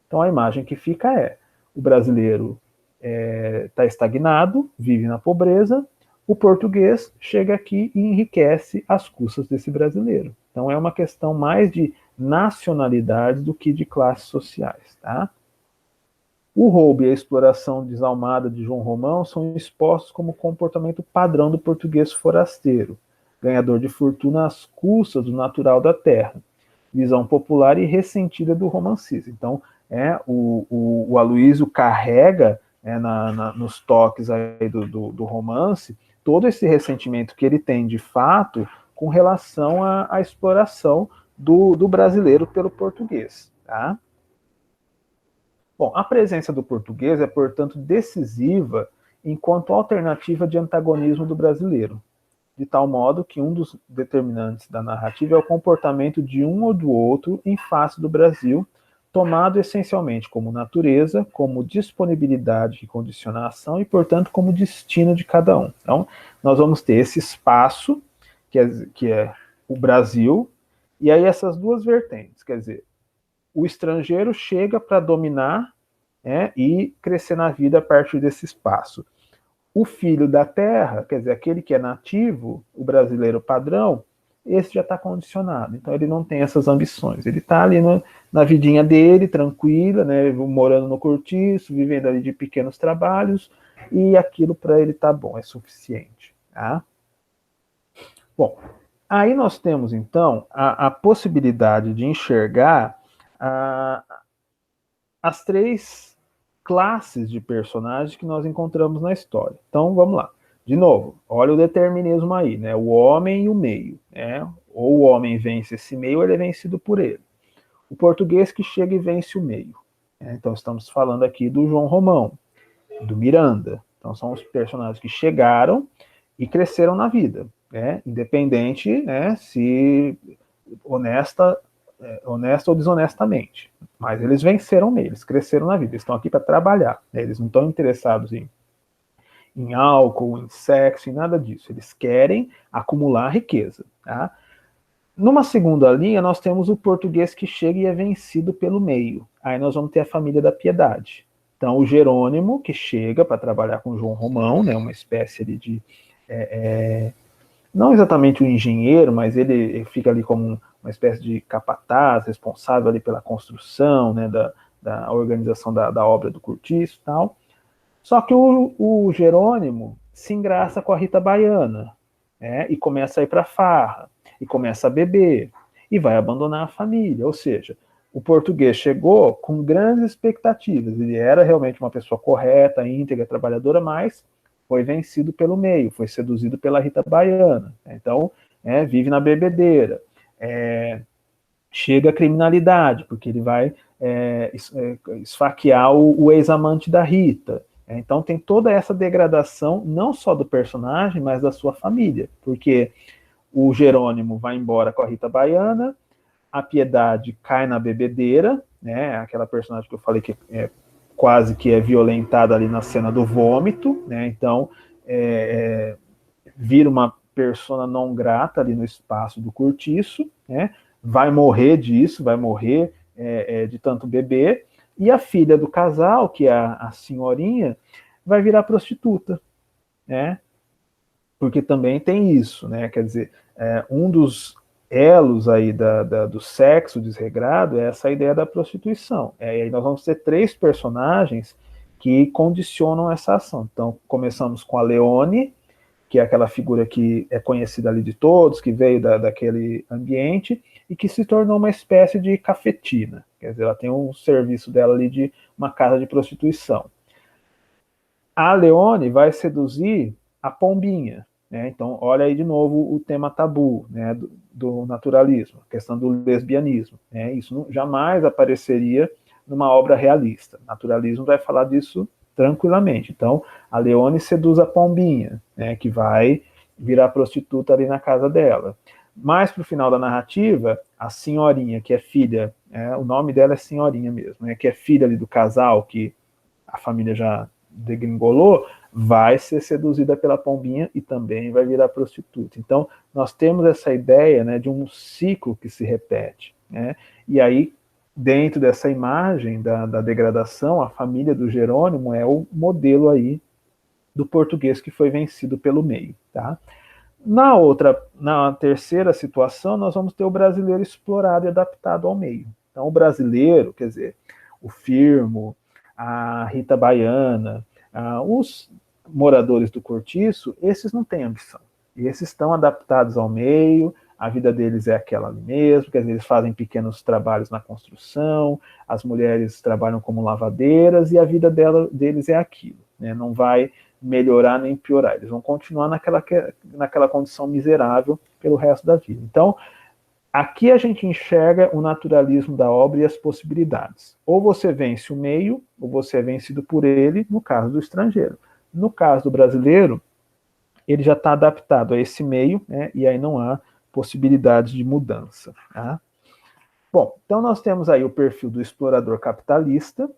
Então a imagem que fica é: o brasileiro está estagnado, vive na pobreza, o português chega aqui e enriquece às custas desse brasileiro. Então é uma questão mais de nacionalidades do que de classes sociais. Tá? O roubo e a exploração desalmada de João Romão são expostos como comportamento padrão do português forasteiro, ganhador de fortuna às custas do natural da terra, visão popular e ressentida do romancista. Então, o Aloysio carrega nos toques aí do romance todo esse ressentimento que ele tem de fato com relação à exploração do brasileiro pelo português. Tá? Bom, a presença do português é, portanto, decisiva enquanto alternativa de antagonismo do brasileiro, de tal modo que um dos determinantes da narrativa é o comportamento de um ou do outro em face do Brasil, tomado essencialmente como natureza, como disponibilidade que condiciona a ação e, portanto, como destino de cada um. Então, nós vamos ter esse espaço, que é o Brasil, e aí essas duas vertentes, quer dizer, o estrangeiro chega para dominar e crescer na vida a partir desse espaço. O filho da terra, quer dizer, aquele que é nativo, o brasileiro padrão, esse já está condicionado. Então ele não tem essas ambições. Ele está ali na vidinha dele, tranquila, né, morando no cortiço, vivendo ali de pequenos trabalhos, e aquilo para ele tá bom, é suficiente. Tá? Bom, aí nós temos então a possibilidade de enxergar as três classes de personagens que nós encontramos na história. Então, vamos lá. De novo, olha o determinismo aí, né? O homem e o meio, né? Ou o homem vence esse meio, ou ele é vencido por ele. O português que chega e vence o meio. Então, estamos falando aqui do João Romão, do Miranda. Então, são os personagens que chegaram e cresceram na vida, independente, se honesta ou desonestamente. Mas eles venceram nele, eles cresceram na vida, eles estão aqui para trabalhar. Eles não estão interessados em álcool, em sexo, em nada disso. Eles querem acumular riqueza. Tá? Numa segunda linha, nós temos o português que chega e é vencido pelo meio. Aí nós vamos ter a família da piedade. Então, o Jerônimo, que chega para trabalhar com João Romão, né, uma espécie ali de... não exatamente um engenheiro, mas ele fica ali como uma espécie de capataz, responsável ali pela construção, né, da organização da obra do cortiço e tal. Só que o Jerônimo se engraça com a Rita Baiana, e começa a ir para farra, e começa a beber, e vai abandonar a família. Ou seja, o português chegou com grandes expectativas, ele era realmente uma pessoa correta, íntegra, trabalhadora, mas foi vencido pelo meio, foi seduzido pela Rita Baiana. Então, vive na bebedeira. Chega a criminalidade, porque ele vai esfaquear o ex-amante da Rita. Então tem toda essa degradação, não só do personagem, mas da sua família, porque o Jerônimo vai embora com a Rita Baiana, a Piedade cai na bebedeira, né, aquela personagem que eu falei que quase que é violentada ali na cena do vômito, né, então vira uma persona não grata ali no espaço do cortiço, né, vai morrer disso, vai morrer de tanto beber, e a filha do casal, que é a senhorinha, vai virar prostituta, né? Porque também tem isso, né? Quer dizer, um dos elos aí do sexo desregrado é essa ideia da prostituição. E aí nós vamos ter três personagens que condicionam essa ação. Então, começamos com a Leone, que é aquela figura que é conhecida ali de todos, que veio daquele ambiente e que se tornou uma espécie de cafetina. quer dizer, ela tem um serviço dela ali de uma casa de prostituição. A Leone vai seduzir a pombinha, né? Então, olha aí de novo o tema tabu, né, do naturalismo, a questão do lesbianismo, né? Isso jamais apareceria numa obra realista. O naturalismo vai falar disso tranquilamente. Então, a Leone seduz a pombinha, né, que vai virar prostituta ali na casa dela. Mais para o final da narrativa, a senhorinha, que é filha, o nome dela é senhorinha mesmo, né, que é filha ali do casal, que a família já degringolou, vai ser seduzida pela pombinha e também vai virar prostituta. Então, nós temos essa ideia, né, de um ciclo que se repete, né? E aí, dentro dessa imagem da degradação, a família do Jerônimo é o modelo aí do português que foi vencido pelo meio, tá? Na terceira situação, nós vamos ter o brasileiro explorado e adaptado ao meio. Então, o brasileiro, quer dizer, o Firmo, a Rita Baiana, os moradores do cortiço, esses não têm ambição. Esses estão adaptados ao meio, a vida deles é aquela ali mesmo, quer dizer, eles fazem pequenos trabalhos na construção, as mulheres trabalham como lavadeiras e a vida deles é aquilo, né? Não vai melhorar nem piorar, eles vão continuar naquela condição miserável pelo resto da vida. Então, aqui a gente enxerga o naturalismo da obra e as possibilidades. Ou você vence o meio, ou você é vencido por ele, no caso do estrangeiro. No caso do brasileiro, ele já está adaptado a esse meio, né, e aí não há possibilidade de mudança. Tá? Bom, então nós temos aí o perfil do explorador capitalista,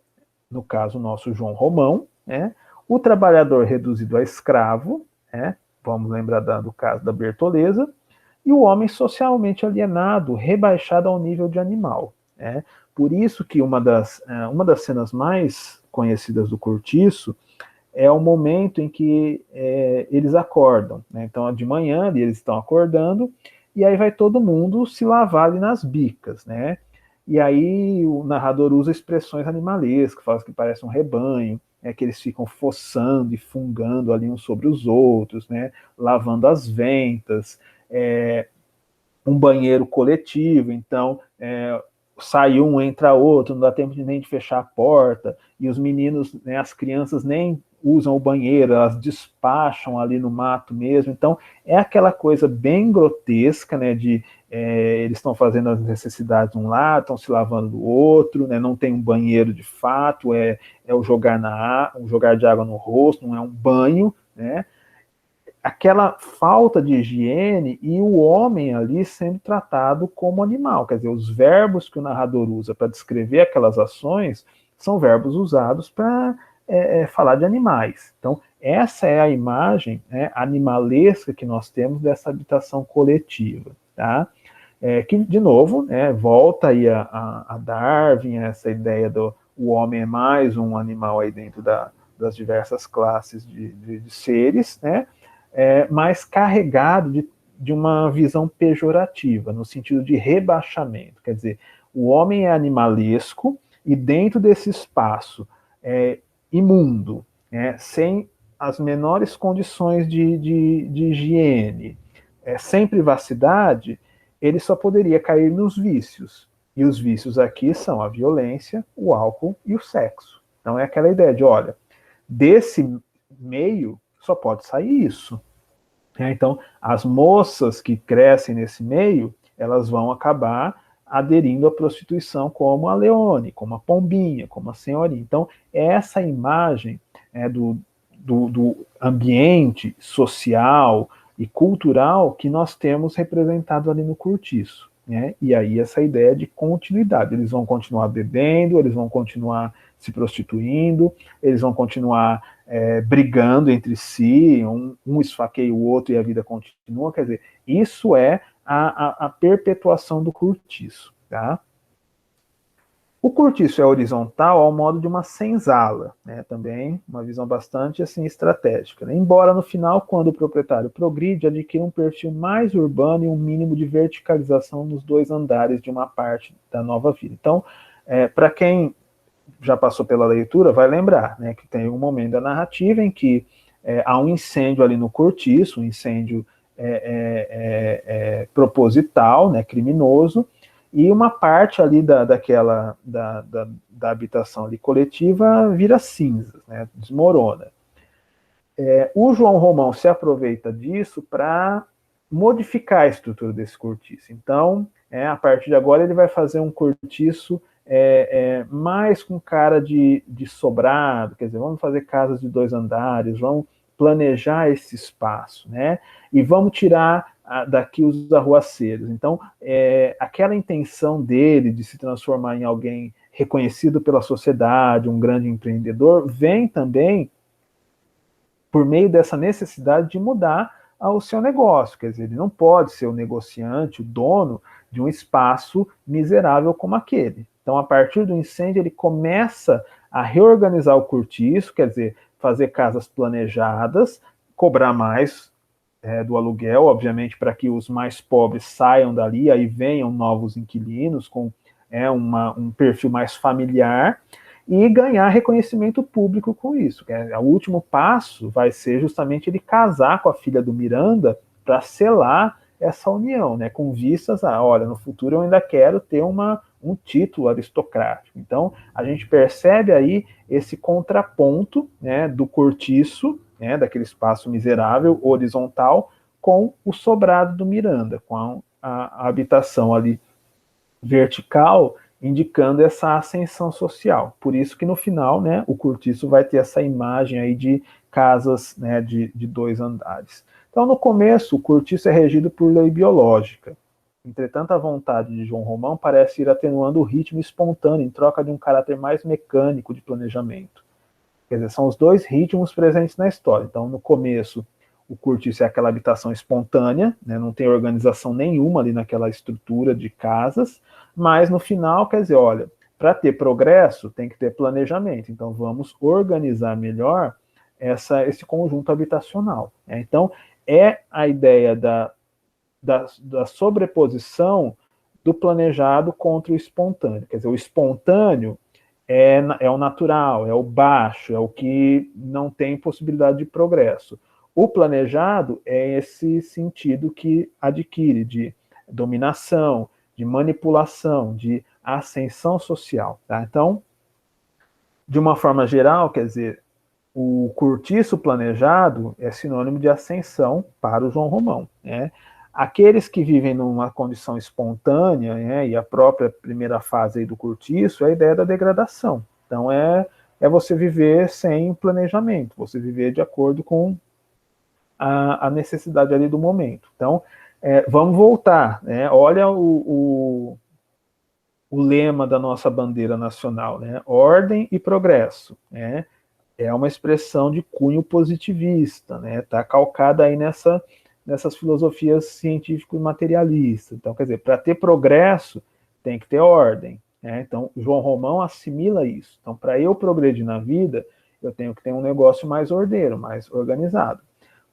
no caso nosso João Romão, né, o trabalhador reduzido a escravo, né, vamos lembrar do caso da Bertoleza, e o homem socialmente alienado, rebaixado ao nível de animal. Né? Por isso que uma das cenas mais conhecidas do Cortiço é o momento em que eles acordam. Né? Então, de manhã, eles estão acordando, e aí vai todo mundo se lavar ali nas bicas. Né? E aí o narrador usa expressões animalescas, fala que parece um rebanho, que eles ficam fossando e fungando ali uns sobre os outros, né? Lavando as ventas, um banheiro coletivo, então sai um, entra outro, não dá tempo nem de fechar a porta, e os meninos, né, as crianças nem usam o banheiro, elas despacham ali no mato mesmo, então é aquela coisa bem grotesca, né, de eles estão fazendo as necessidades de um lado, estão se lavando do outro, né, não tem um banheiro de fato, é o jogar de água no rosto, não é um banho, né, aquela falta de higiene e o homem ali sendo tratado como animal. Quer dizer, os verbos que o narrador usa para descrever aquelas ações são verbos usados para falar de animais. Então, essa é a imagem animalesca que nós temos dessa habitação coletiva. Tá? Que, de novo, volta aí a Darwin, essa ideia do o homem é mais um animal aí dentro das diversas classes de seres, né? Mas carregado de uma visão pejorativa, no sentido de rebaixamento. Quer dizer, o homem é animalesco e dentro desse espaço imundo, sem as menores condições de higiene, sem privacidade, ele só poderia cair nos vícios. E os vícios aqui são a violência, o álcool e o sexo. Então é aquela ideia de, olha, desse meio só pode sair isso. Então, as moças que crescem nesse meio, elas vão acabar aderindo à prostituição como a Leone, como a Pombinha, como a Senhorinha. Então, essa imagem do ambiente social e cultural que nós temos representado ali no Cortiço. Né? E aí essa ideia de continuidade. Eles vão continuar bebendo, eles vão continuar se prostituindo, eles vão continuar brigando entre si, um esfaqueia o outro e a vida continua. Quer dizer, isso é a perpetuação do cortiço. Tá? O cortiço é horizontal ao modo de uma senzala, né? Também uma visão bastante assim, estratégica. Né? Embora no final, quando o proprietário progride, adquira um perfil mais urbano e um mínimo de verticalização nos dois andares de uma parte da nova vila. Então, para quem já passou pela leitura, vai lembrar, né, que tem um momento da narrativa em que há um incêndio ali no cortiço, um incêndio proposital, né, criminoso, e uma parte ali da habitação ali coletiva vira cinzas, né, desmorona. O João Romão se aproveita disso para modificar a estrutura desse cortiço. Então, a partir de agora, ele vai fazer um cortiço mais com cara de sobrado, quer dizer, vamos fazer casas de 2 andares, vamos planejar esse espaço, né? E vamos tirar daqui os arruaceiros. Então, aquela intenção dele de se transformar em alguém reconhecido pela sociedade, um grande empreendedor, vem também por meio dessa necessidade de mudar o seu negócio. Quer dizer, ele não pode ser o negociante, o dono de um espaço miserável como aquele. Então, a partir do incêndio, ele começa a reorganizar o cortiço, quer dizer, fazer casas planejadas, cobrar mais do aluguel, obviamente, para que os mais pobres saiam dali, aí venham novos inquilinos com um perfil mais familiar, e ganhar reconhecimento público com isso. O último passo vai ser justamente ele casar com a filha do Miranda para selar essa união, né, com vistas a, olha, no futuro eu ainda quero ter um título aristocrático. Então, a gente percebe aí esse contraponto, né, do cortiço, né, daquele espaço miserável, horizontal, com o sobrado do Miranda, com a habitação ali vertical, indicando essa ascensão social. Por isso que no final, né, o cortiço vai ter essa imagem aí de casas, né, de 2 andares. Então, no começo, o cortiço é regido por lei biológica. Entretanto, a vontade de João Romão parece ir atenuando o ritmo espontâneo em troca de um caráter mais mecânico de planejamento. Quer dizer, são os 2 ritmos presentes na história. Então, no começo, o cortiço é aquela habitação espontânea, né, não tem organização nenhuma ali naquela estrutura de casas, mas no final, quer dizer, olha, para ter progresso tem que ter planejamento, então vamos organizar melhor esse conjunto habitacional. Né? Então, é a ideia da sobreposição do planejado contra o espontâneo. Quer dizer, o espontâneo é o natural, é o baixo, é o que não tem possibilidade de progresso. O planejado é esse sentido que adquire de dominação, de manipulação, de ascensão social. Tá? Então, de uma forma geral, quer dizer, o cortiço planejado é sinônimo de ascensão para o João Romão. Né? Aqueles que vivem numa condição espontânea, né, e a própria primeira fase aí do cortiço é a ideia da degradação. Então, é você viver sem planejamento, você viver de acordo com a necessidade ali do momento. Então, vamos voltar. Né? Olha o lema da nossa bandeira nacional, né? Ordem e progresso. Né? É uma expressão de cunho positivista, né? Está calcada aí nessas filosofias científico materialistas. Então, quer dizer, para ter progresso, tem que ter ordem. Né? Então, João Romão assimila isso. Então, para eu progredir na vida, eu tenho que ter um negócio mais ordeiro, mais organizado.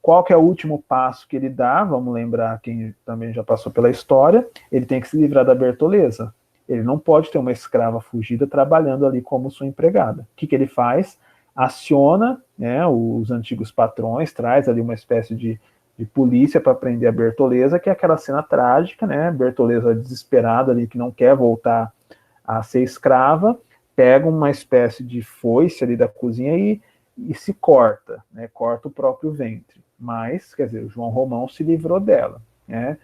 Qual que é o último passo que ele dá? Vamos lembrar quem também já passou pela história. Ele tem que se livrar da Bertoleza. Ele não pode ter uma escrava fugida trabalhando ali como sua empregada. O que ele faz? Aciona, né, os antigos patrões, traz ali uma espécie de polícia para prender a Bertoleza, que é aquela cena trágica, né? Bertoleza desesperada ali, que não quer voltar a ser escrava, pega uma espécie de foice ali da cozinha e se corta, né? Corta o próprio ventre. Mas, quer dizer, o João Romão se livrou dela, né?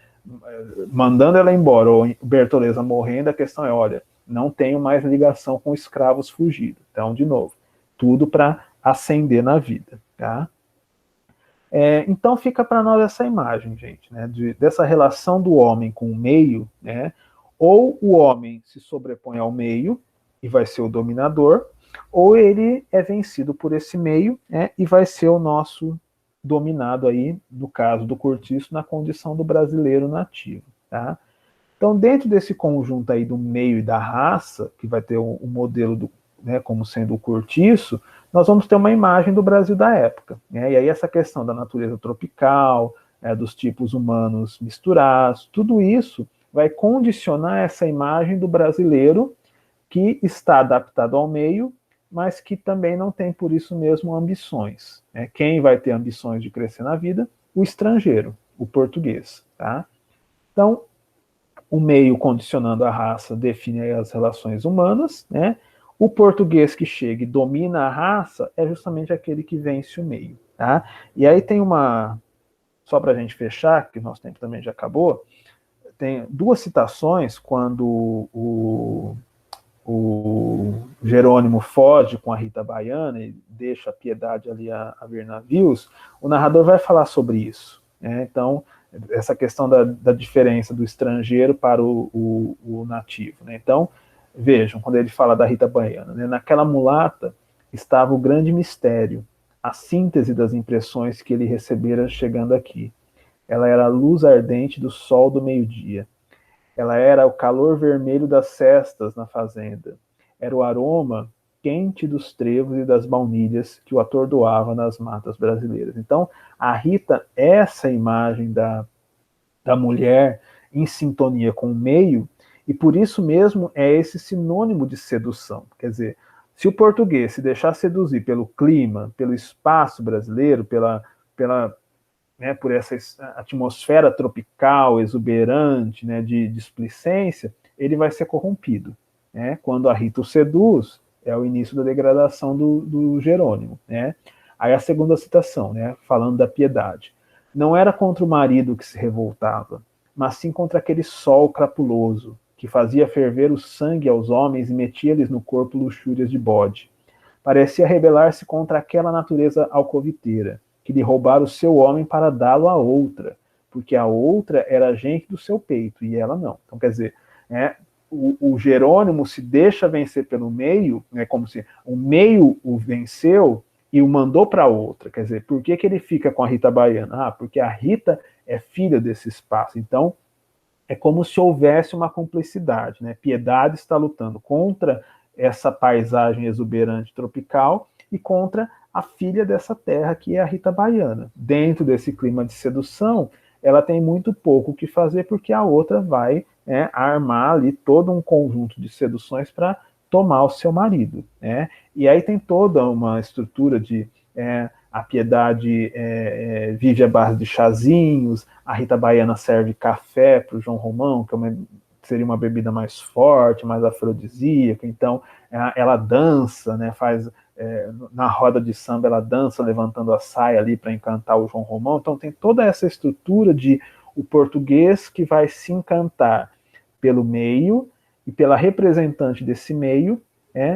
Mandando ela embora, ou Bertoleza morrendo, a questão é, olha, não tenho mais ligação com escravos fugidos. Então, de novo, tudo para ascender na vida, tá? Então fica para nós essa imagem, gente, né, dessa relação do homem com o meio, né, ou o homem se sobrepõe ao meio e vai ser o dominador, ou ele é vencido por esse meio, né, e vai ser o nosso dominado aí, no caso do cortiço, na condição do brasileiro nativo, tá? Então, dentro desse conjunto aí do meio e da raça, que vai ter o modelo do, né, como sendo o cortiço, nós vamos ter uma imagem do Brasil da época. Né? E aí essa questão da natureza tropical, dos tipos humanos misturados, tudo isso vai condicionar essa imagem do brasileiro que está adaptado ao meio, mas que também não tem por isso mesmo ambições. Né? Quem vai ter ambições de crescer na vida? O estrangeiro, o português. Tá? Então, o meio condicionando a raça define as relações humanas, né? O português que chega e domina a raça é justamente aquele que vence o meio, tá? E aí tem uma, só para a gente fechar, que o nosso tempo também já acabou, tem duas citações quando o Jerônimo foge com a Rita Baiana e deixa a Piedade ali a ver navios, o narrador vai falar sobre isso, né? Então, essa questão da diferença do estrangeiro para o nativo, né? Então, vejam, quando ele fala da Rita Baiana, né? Naquela mulata estava o grande mistério, a síntese das impressões que ele recebera chegando aqui. Ela era a luz ardente do sol do meio-dia. Ela era o calor vermelho das cestas na fazenda. Era o aroma quente dos trevos e das baunilhas que o atordoava nas matas brasileiras. Então, a Rita, essa imagem da mulher em sintonia com o meio, e por isso mesmo é esse sinônimo de sedução. Quer dizer, se o português se deixar seduzir pelo clima, pelo espaço brasileiro, por essa atmosfera tropical, exuberante, né, de displicência, ele vai ser corrompido. Né? Quando a Rita o seduz, é o início da degradação do Jerônimo. Né? Aí a segunda citação, né, falando da piedade. Não era contra o marido que se revoltava, mas sim contra aquele sol crapuloso, que fazia ferver o sangue aos homens e metia-lhes no corpo luxúrias de bode. Parecia rebelar-se contra aquela natureza alcoviteira, que lhe roubara o seu homem para dá-lo a outra, porque a outra era gente do seu peito, e ela não. Então, quer dizer, o Jerônimo se deixa vencer pelo meio, como se o meio o venceu e o mandou para outra. Quer dizer, por que ele fica com a Rita Baiana? Porque a Rita é filha desse espaço. Então, é como se houvesse uma cumplicidade. Né? Piedade está lutando contra essa paisagem exuberante tropical e contra a filha dessa terra, que é a Rita Baiana. Dentro desse clima de sedução, ela tem muito pouco o que fazer, porque a outra vai armar ali todo um conjunto de seduções para tomar o seu marido. Né? E aí tem toda uma estrutura de a Piedade vive à base de chazinhos, a Rita Baiana serve café para o João Romão, que seria uma bebida mais forte, mais afrodisíaca, então ela dança, né, faz na roda de samba ela dança levantando a saia ali para encantar o João Romão, então tem toda essa estrutura de o português que vai se encantar pelo meio e pela representante desse meio,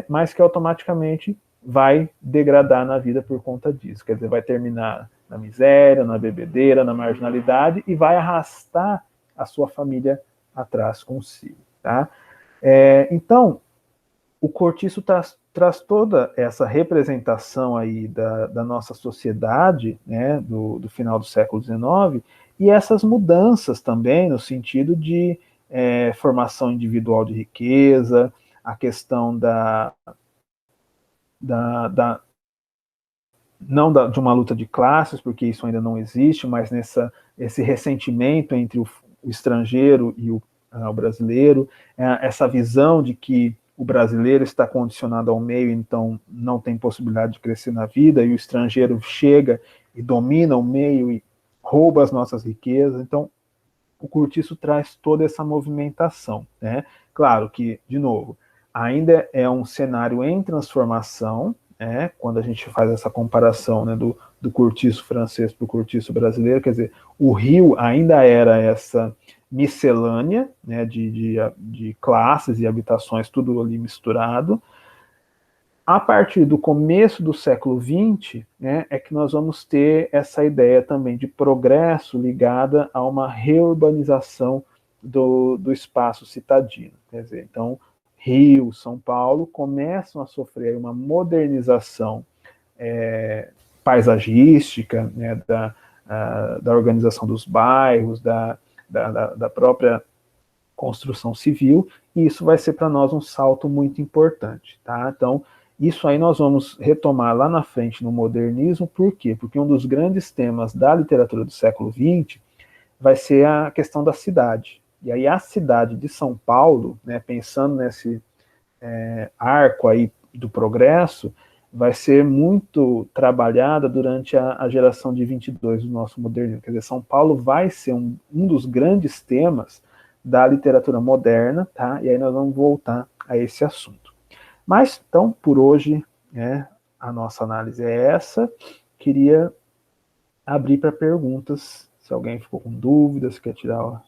mas que automaticamente vai degradar na vida por conta disso, quer dizer, vai terminar na miséria, na bebedeira, na marginalidade e vai arrastar a sua família atrás consigo. Tá? Então, o Cortiço traz toda essa representação aí da nossa sociedade, né, do final do século XIX, e essas mudanças também no sentido de formação individual de riqueza, a questão de uma luta de classes, porque isso ainda não existe, mas esse ressentimento entre o estrangeiro e o brasileiro, essa visão de que o brasileiro está condicionado ao meio, então não tem possibilidade de crescer na vida, e o estrangeiro chega e domina o meio e rouba as nossas riquezas. Então, o Cortiço traz toda essa movimentação. Né? Claro que, de novo, ainda é um cenário em transformação, quando a gente faz essa comparação, né, do cortiço francês para o cortiço brasileiro, quer dizer, o Rio ainda era essa miscelânea, né, de classes e habitações, tudo ali misturado. A partir do começo do século XX, né, é que nós vamos ter essa ideia também de progresso ligada a uma reurbanização do espaço citadino. Quer dizer, então, Rio, São Paulo começam a sofrer uma modernização paisagística, né, da organização dos bairros, da própria construção civil, e isso vai ser para nós um salto muito importante. Tá? Então, isso aí nós vamos retomar lá na frente no modernismo. Por quê? Porque um dos grandes temas da literatura do século XX vai ser a questão da cidade. E aí a cidade de São Paulo, né, pensando nesse arco aí do progresso, vai ser muito trabalhada durante a geração de 22 do nosso modernismo. Quer dizer, São Paulo vai ser um dos grandes temas da literatura moderna, tá? E aí nós vamos voltar a esse assunto. Mas, então, por hoje, a nossa análise é essa. Queria abrir para perguntas, se alguém ficou com dúvidas, quer tirar